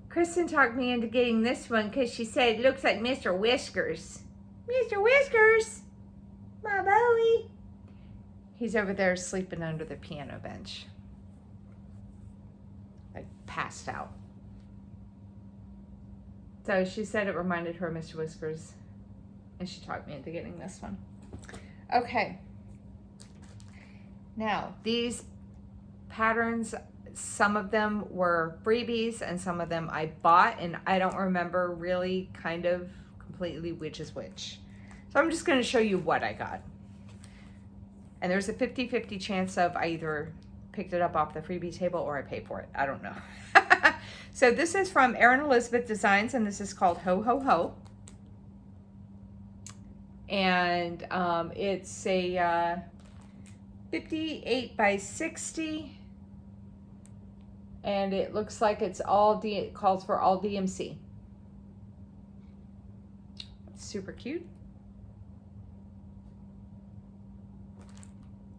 Kristen talked me into getting this one because she said it looks like Mr. Whiskers. Mr. Whiskers, my Bowie. He's over there sleeping under the piano bench. Like passed out. So she said it reminded her of Mr. Whiskers, and she talked me into getting this one. Okay. Now, these patterns, some of them were freebies and some of them I bought, and I don't remember really kind of completely which is which. So I'm just going to show you what I got. And there's a 50-50 chance of I either picked it up off the freebie table or I paid for it. I don't know. So this is from Erin Elizabeth Designs, and this is called Ho Ho Ho. And it's a 58 by 60. And it looks like it's it calls for all DMC. Super cute.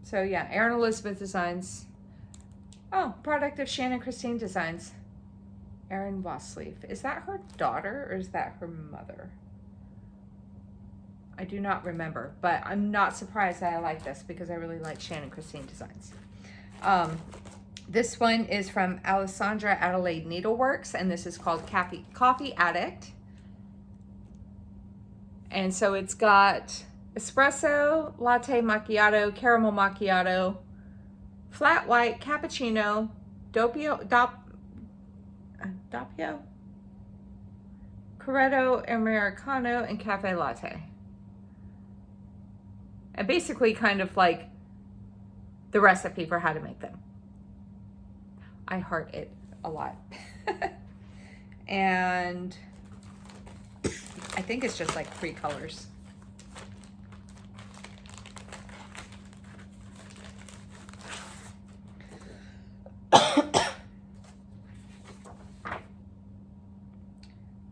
So yeah, Erin Elizabeth Designs. Oh, product of Shannon Christine Designs. Erin Vossleaf. Is that her daughter or is that her mother? I do not remember, but I'm not surprised that I like this because I really like Shannon Christine designs. This one is from Alessandra Adelaide Needleworks, and this is called Coffee Addict. And so it's got espresso, latte macchiato, caramel macchiato, flat white, cappuccino, doppio, corretto, americano, and cafe latte. And basically kind of like the recipe for how to make them. I heart it a lot. And I think it's just like 3 colors.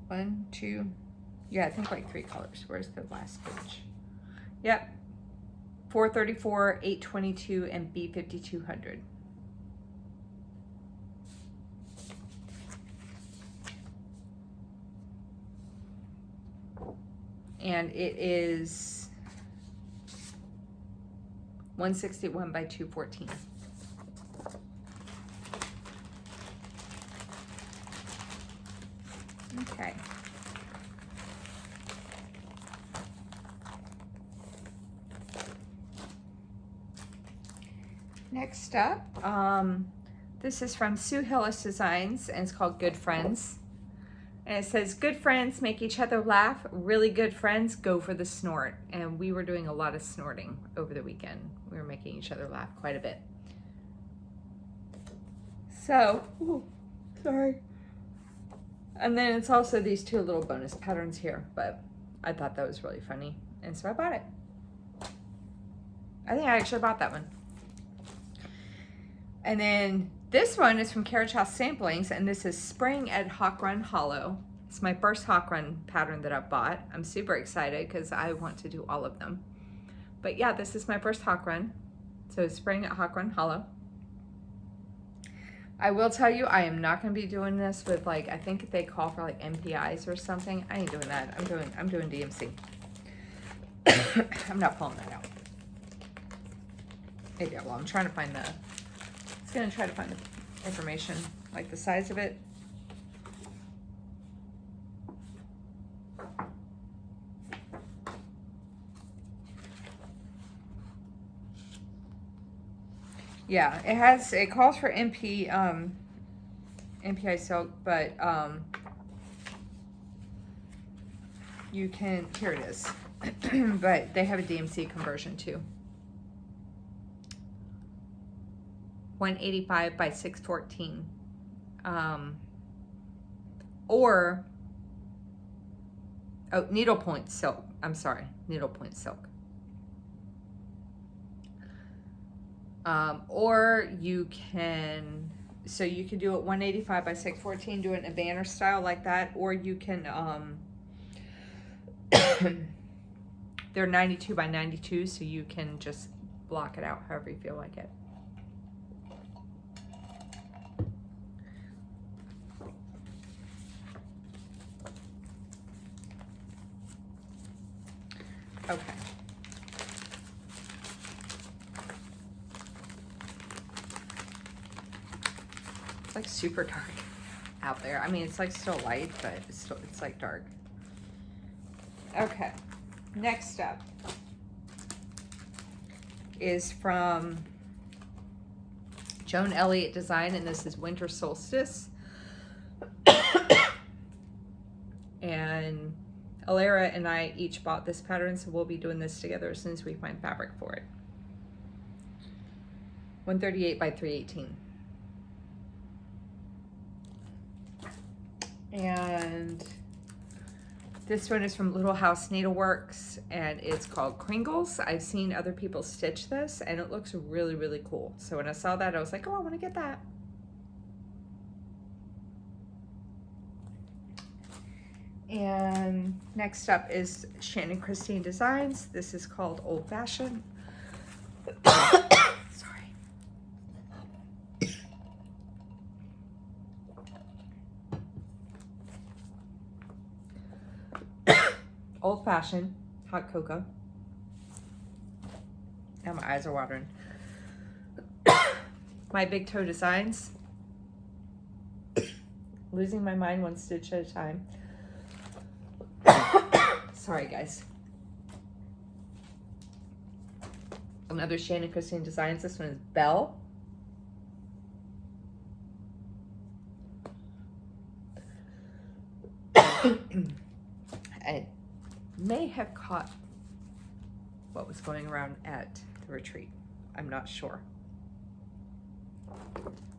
One, two, yeah, I think like 3 colors. Where's the last page? Yep. 434, 822, and B5200. And it is 161 by 214. Okay. Next up, this is from Sue Hillis Designs, and it's called Good Friends. And it says, good friends make each other laugh. Really good friends go for the snort. And we were doing a lot of snorting over the weekend. We were making each other laugh quite a bit. So, ooh, sorry. And then it's also these 2 little bonus patterns here, but I thought that was really funny. And so I bought it. I think I actually bought that one. And then this one is from Carriage House Samplings, and this is Spring at Hawk Run Hollow. It's my first Hawk Run pattern that I've bought. I'm super excited because I want to do all of them. But yeah, this is my first Hawk Run. So Spring at Hawk Run Hollow. I will tell you, I am not going to be doing this with, like, I think they call for like MPIs or something. I ain't doing that. I'm doing DMC. I'm not pulling that out. Maybe I will. I'm trying to find the, it's going to try to find the information, like the size of it. Yeah, it calls for MPI silk, but you can, here it is. But they have a DMC conversion too. 185 by 614. Or, oh, needlepoint silk. I'm sorry, needlepoint silk. Or you can, so you can do it 185 by 614, do it in a banner style like that, or you can, they're 92 by 92, so you can just block it out however you feel like it. Okay. It's like super dark out there. I mean, it's like still light, but it's like dark. Okay, next up is from Joan Elliott Design, and this is Winter Solstice. And Alara and I each bought this pattern, so we'll be doing this together as soon as we find fabric for it. 138 by 318. And this one is from Little House Needleworks, and it's called Kringles. I've seen other people stitch this, and it looks really, really cool. So when I saw that, I was like, oh, I want to get that. And next up is Shannon Christine Designs. This is called Old Fashioned. Sorry. Old Fashioned, hot cocoa. Now my eyes are watering. My Big Toe Designs. Losing my mind one stitch at a time. Sorry, guys. Another Shannon Christine Designs. This one is Belle. I may have caught what was going around at the retreat. I'm not sure.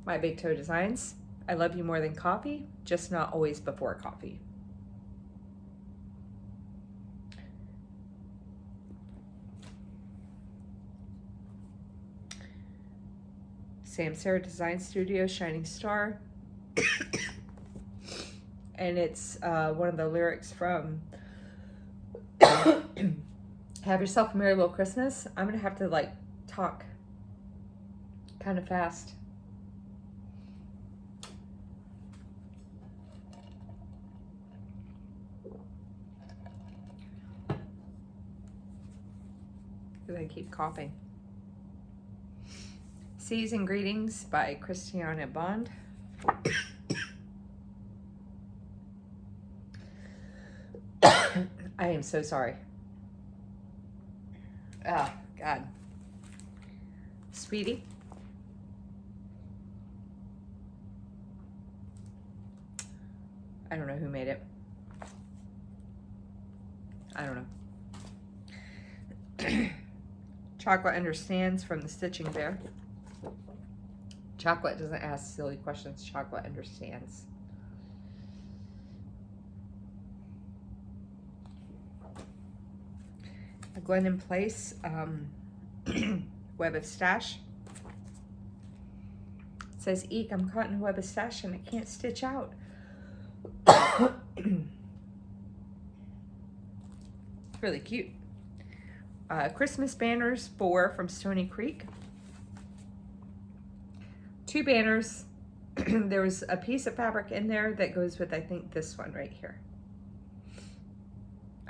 My Big Toe Designs. I love you more than coffee, just not always before coffee. Sam Sarah Design Studio, Shining Star. And it's one of the lyrics from Have Yourself a Merry Little Christmas. I'm gonna have to like talk kind of fast. Because I keep coughing. Seas and Greetings by Christiana Bond. I am so sorry. Oh, God. Sweetie. I don't know who made it. I don't know. Chocolate Understands from the Stitching Bear. Chocolate doesn't ask silly questions. Chocolate understands. A Glendon Place Web of Stash. It says, eek, I'm caught in a web of stash and I can't stitch out. Really cute. Christmas Banners 4 from Stony Creek. 2 banners. There was a piece of fabric in there that goes with, I think, this one right here.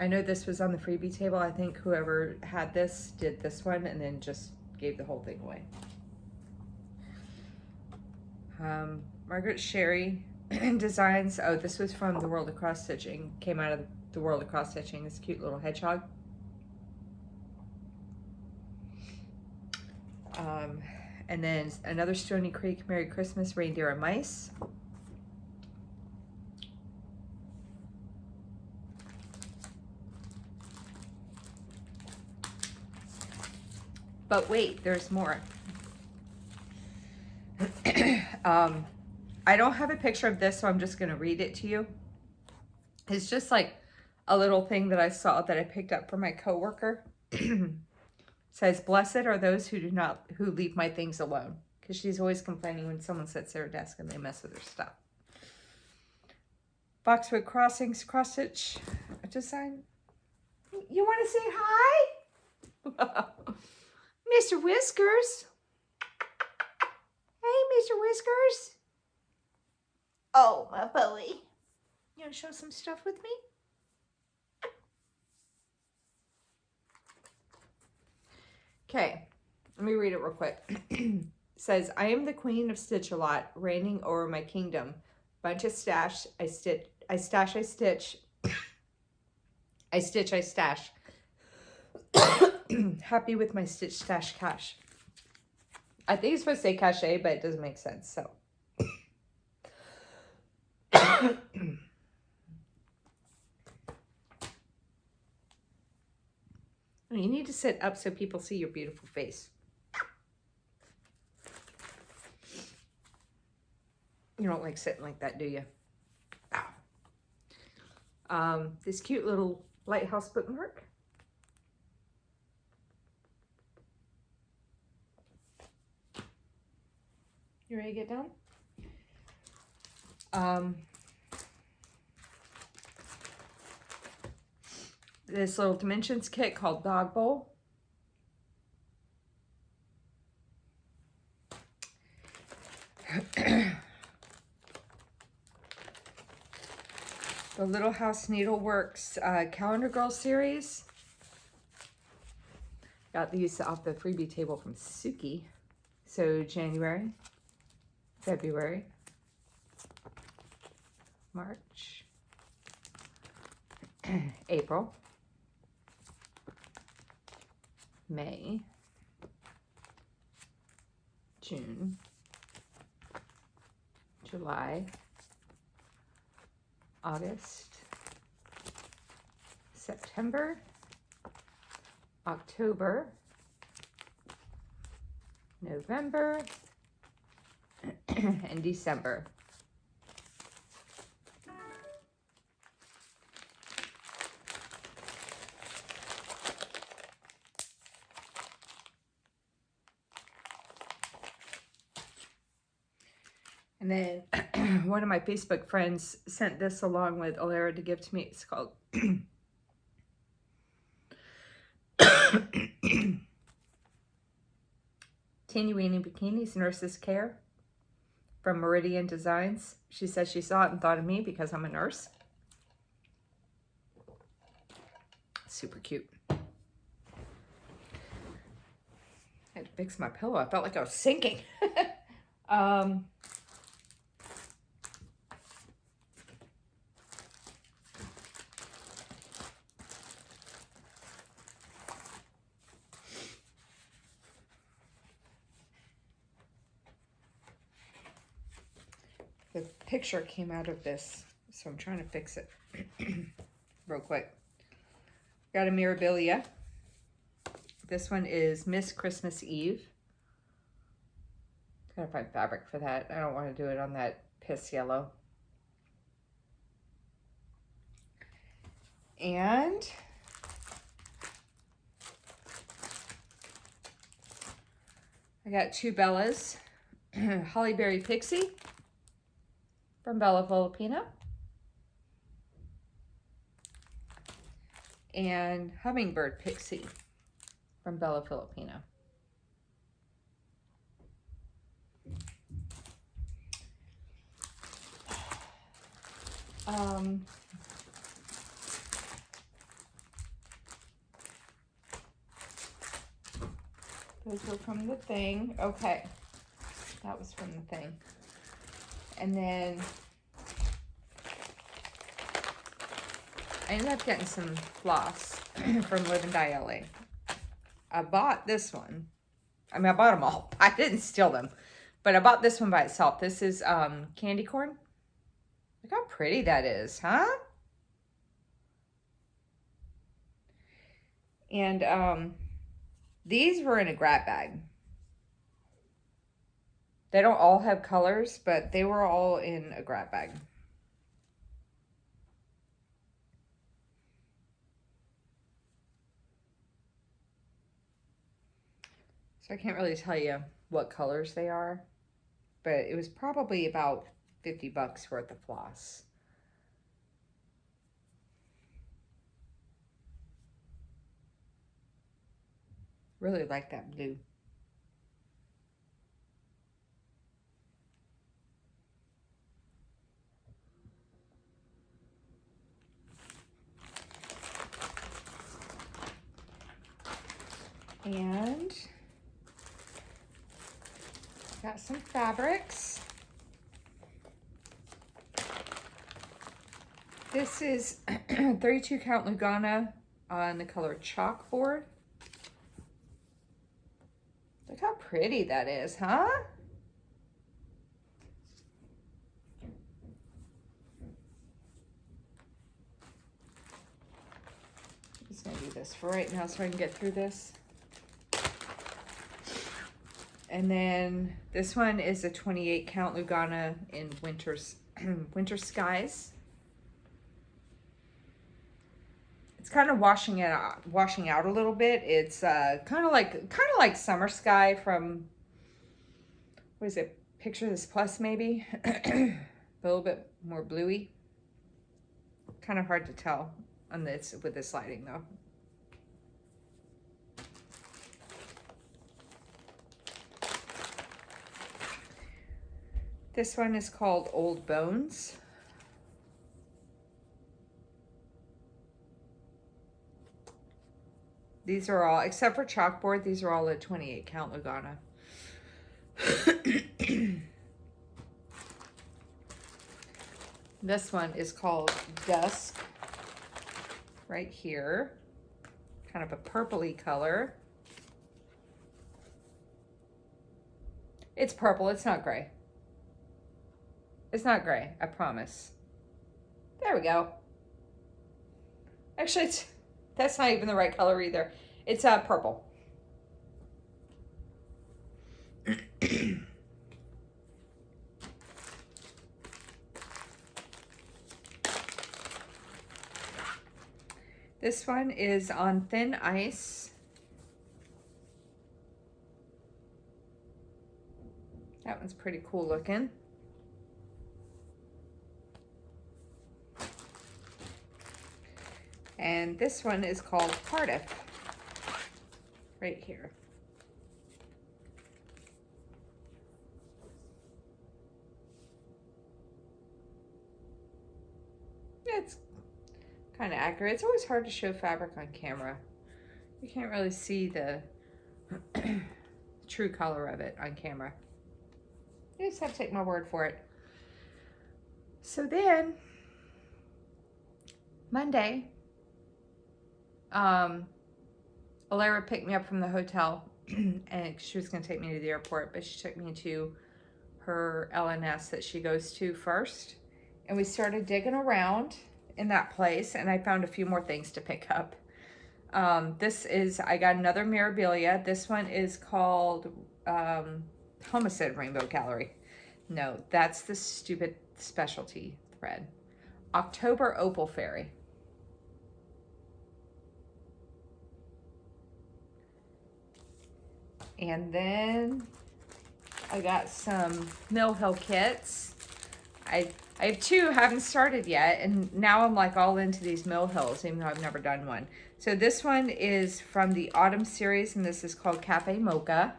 I know this was on the freebie table. I think whoever had this did this one and then just gave the whole thing away. Margaret Sherry Designs. Oh, this was from the World of Cross Stitching. Came out of the World of Cross Stitching. This cute little hedgehog. And then another Stony Creek Merry Christmas Reindeer and Mice. But wait, there's more. I don't have a picture of this, so I'm just going to read it to you. It's just like a little thing that I saw that I picked up from my coworker. Says, blessed are those who leave my things alone. Because she's always complaining when someone sits at her desk and they mess with her stuff. Boxwood Crossings cross stitch design. You want to say hi? Mr. Whiskers. Hey, Mr. Whiskers. Oh, my boy. You want to show some stuff with me? Okay, let me read it real quick. It says, I am the queen of Stitch-A-Lot, reigning over my kingdom. Bunch of stash, I stitch, I stash, I stitch. I stitch, I stash. Happy with my stitch, stash, cash. I think it's supposed to say cachet, but it doesn't make sense, so. You need to sit up so people see your beautiful face. You don't like sitting like that, do you? This cute little lighthouse bookmark. You ready to get done? This little dimensions kit called Dog Bowl. The Little House Needleworks Calendar Girl series. Got these off the freebie table from Suki. So January, February, March, April, May, June, July, August, September, October, November, and December. And then one of my Facebook friends sent this along with Alara to give to me. It's called Teeny Weeny Bikinis Nurse's Care from Meridian Designs. She says she saw it and thought of me because I'm a nurse. Super cute. I had to fix my pillow. I felt like I was sinking. The picture came out of this, so I'm trying to fix it real quick. Got a Mirabilia. This one is Miss Christmas Eve. Gotta find fabric for that. I don't want to do it on that piss yellow. And I got two Bellas. Hollyberry Pixie from Bella Filipina. And Hummingbird Pixie from Bella Filipina. Those were from the thing. Okay. That was from the thing. And then I ended up getting some floss from Live and Die LA. I bought this one. I mean, I bought them all. I didn't steal them. But I bought this one by itself. This is candy corn. Look how pretty that is, huh? And these were in a grab bag. They don't all have colors, but they were all in a grab bag. So I can't really tell you what colors they are, but it was probably about 50 bucks worth of floss. Really like that blue. And got some fabrics. This is 32 count Lugana on the color Chalkboard. Look how pretty that is, huh? I'm just gonna do this for right now so I can get through this. And then this one is a 28 count Lugana in Winter Skies. It's kind of washing out a little bit. It's kind of like Summer Sky from, what is it? Picture This Plus maybe. A little bit more bluey. Kind of hard to tell on this with this lighting though. This one is called Old Bones. These are all, except for chalkboard, these are all at 28 count Lugana. This one is called Dusk, right here. Kind of a purpley color. It's purple, it's not gray. It's not gray, I promise. There we go. Actually, that's not even the right color either. It's purple. This one is on thin ice. That one's pretty cool looking. And this one is called Cardiff, right here. It's kind of accurate. It's always hard to show fabric on camera. You can't really see the true color of it on camera. You just have to take my word for it. So then, Monday, Alara picked me up from the hotel and she was going to take me to the airport, but she took me to her LNS that she goes to first. And we started digging around in that place and I found a few more things to pick up. I got another Mirabilia. This one is called Homicide Rainbow Gallery. No, that's the stupid specialty thread. October Opal Fairy. And then I got some Mill Hill kits. I have two, haven't started yet, and now I'm like all into these Mill Hills, even though I've never done one. So this one is from the Autumn series, and this is called Cafe Mocha.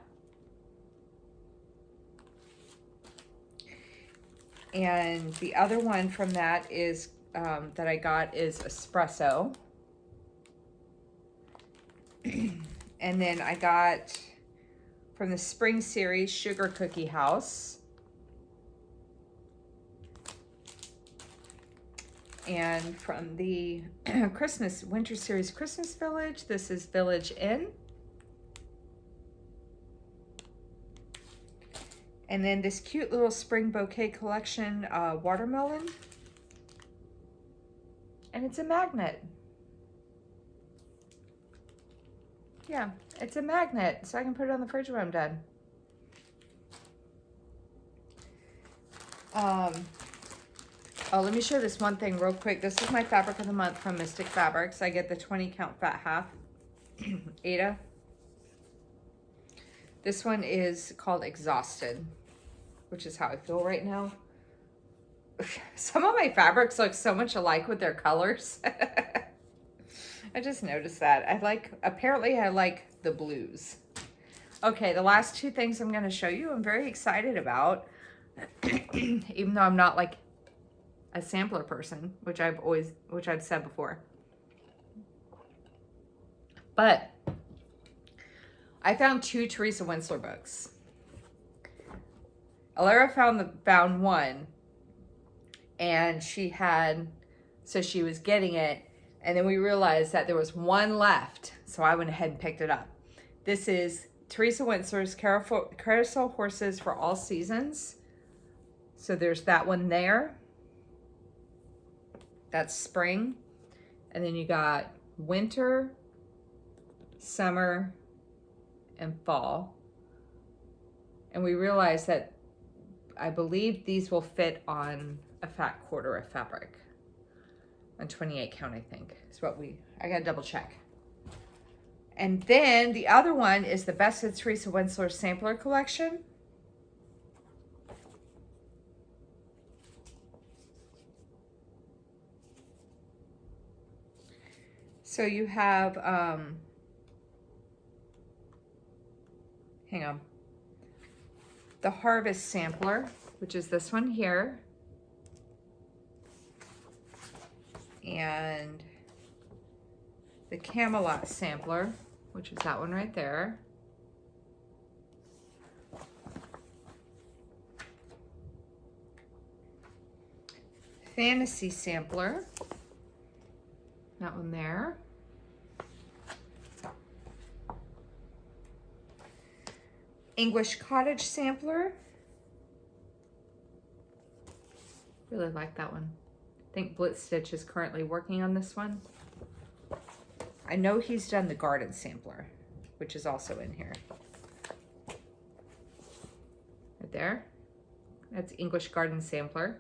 And the other one from that is that I got is Espresso. And then I got from the Spring series Sugar Cookie House. And from the Winter series Christmas Village, this is Village Inn. And then this cute little spring bouquet collection, watermelon. And it's a magnet. Yeah, it's a magnet, so I can put it on the fridge when I'm done. Oh, let me show this one thing real quick. This is my fabric of the month from Mystic Fabrics. I get the 20 count fat half, Ada. This one is called Exhausted, which is how I feel right now. Some of my fabrics look so much alike with their colors. I just noticed that. Apparently I like the blues. Okay, the last two things I'm going to show you, I'm very excited about, even though I'm not like a sampler person, which I've said before. But I found two Teresa Winsler books. Alara found one, and she was getting it, and then we realized that there was one left, so I went ahead and picked it up. This is Teresa Winsler's Carousel Horses for All Seasons. So there's that one there. That's spring. And then you got winter, summer, and fall. And we realized that I believe these will fit on a fat quarter of fabric. On 28 count, I think. Is what I gotta double check. And then the other one is the Best of Teresa Winsler Sampler Collection. So you have, hang on, the Harvest Sampler, which is this one here, and the Camelot Sampler, which is that one right there. Fantasy sampler, that one there. English cottage sampler. Really like that one. I think Blitz Stitch is currently working on this one. I know he's done the garden sampler, which is also in here. Right there. That's English garden sampler.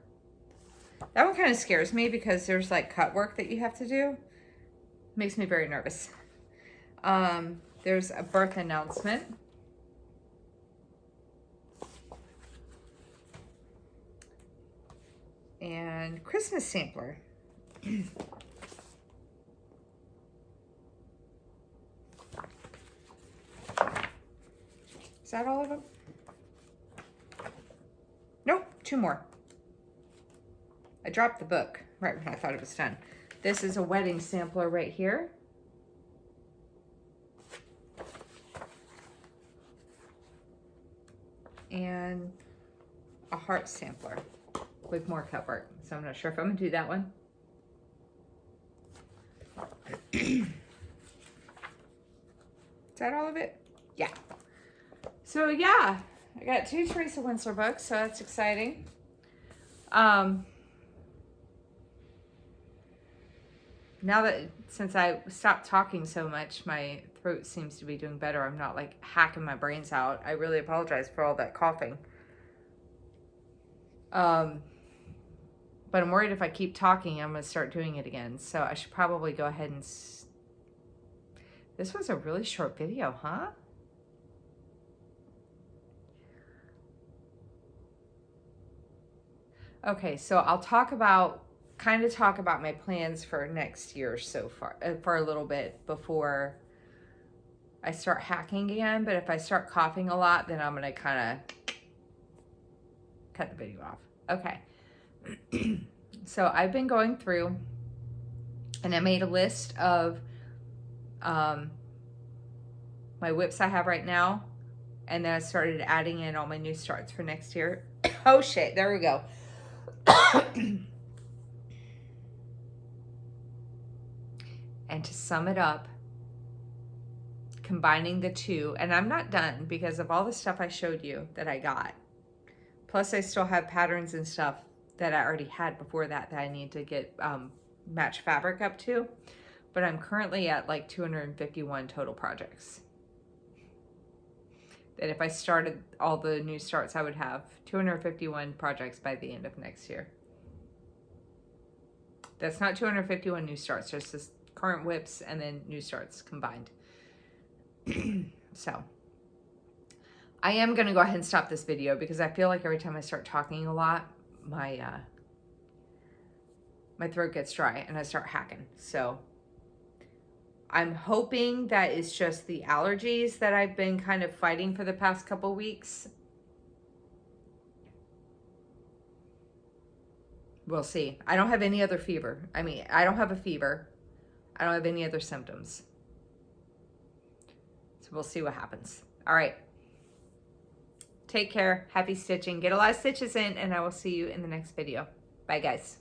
That one kind of scares me because there's like cut work that you have to do. Makes me very nervous. There's a birth announcement. And Christmas sampler. Is that all of them? Nope, 2 more. I dropped the book right when I thought it was done. This is a wedding sampler right here. And a heart sampler with more cut work. So I'm not sure if I'm gonna do that one. Is that all of it? Yeah. So yeah, I got 2 Teresa Winsler books, so that's exciting. Now that, since I stopped talking so much, my throat seems to be doing better. I'm not like hacking my brains out. I really apologize for all that coughing. But I'm worried if I keep talking, I'm going to start doing it again. So I should probably go ahead and... This was a really short video, huh? Okay, so I'll talk about my plans for next year so far, for a little bit before I start hacking again. But if I start coughing a lot, then I'm going to kind of cut the video off. Okay. So I've been going through and I made a list of my whips I have right now. And then I started adding in all my new starts for next year. Oh shit, there we go. And to sum it up, combining the two, and I'm not done because of all the stuff I showed you that I got. Plus I still have patterns and stuff that I already had before that I need to get match fabric up to. But I'm currently at like 251 total projects. That if I started all the new starts, I would have 251 projects by the end of next year. That's not 251 new starts, there's just current whips and then new starts combined. So I am going to go ahead and stop this video because I feel like every time I start talking a lot, my throat gets dry and I start hacking. So I'm hoping that it's just the allergies that I've been kind of fighting for the past couple weeks. We'll see. I don't have any other fever. I mean, I don't have a fever. I don't have any other symptoms. So we'll see what happens. All right. Take care. Happy stitching. Get a lot of stitches in, and I will see you in the next video. Bye, guys.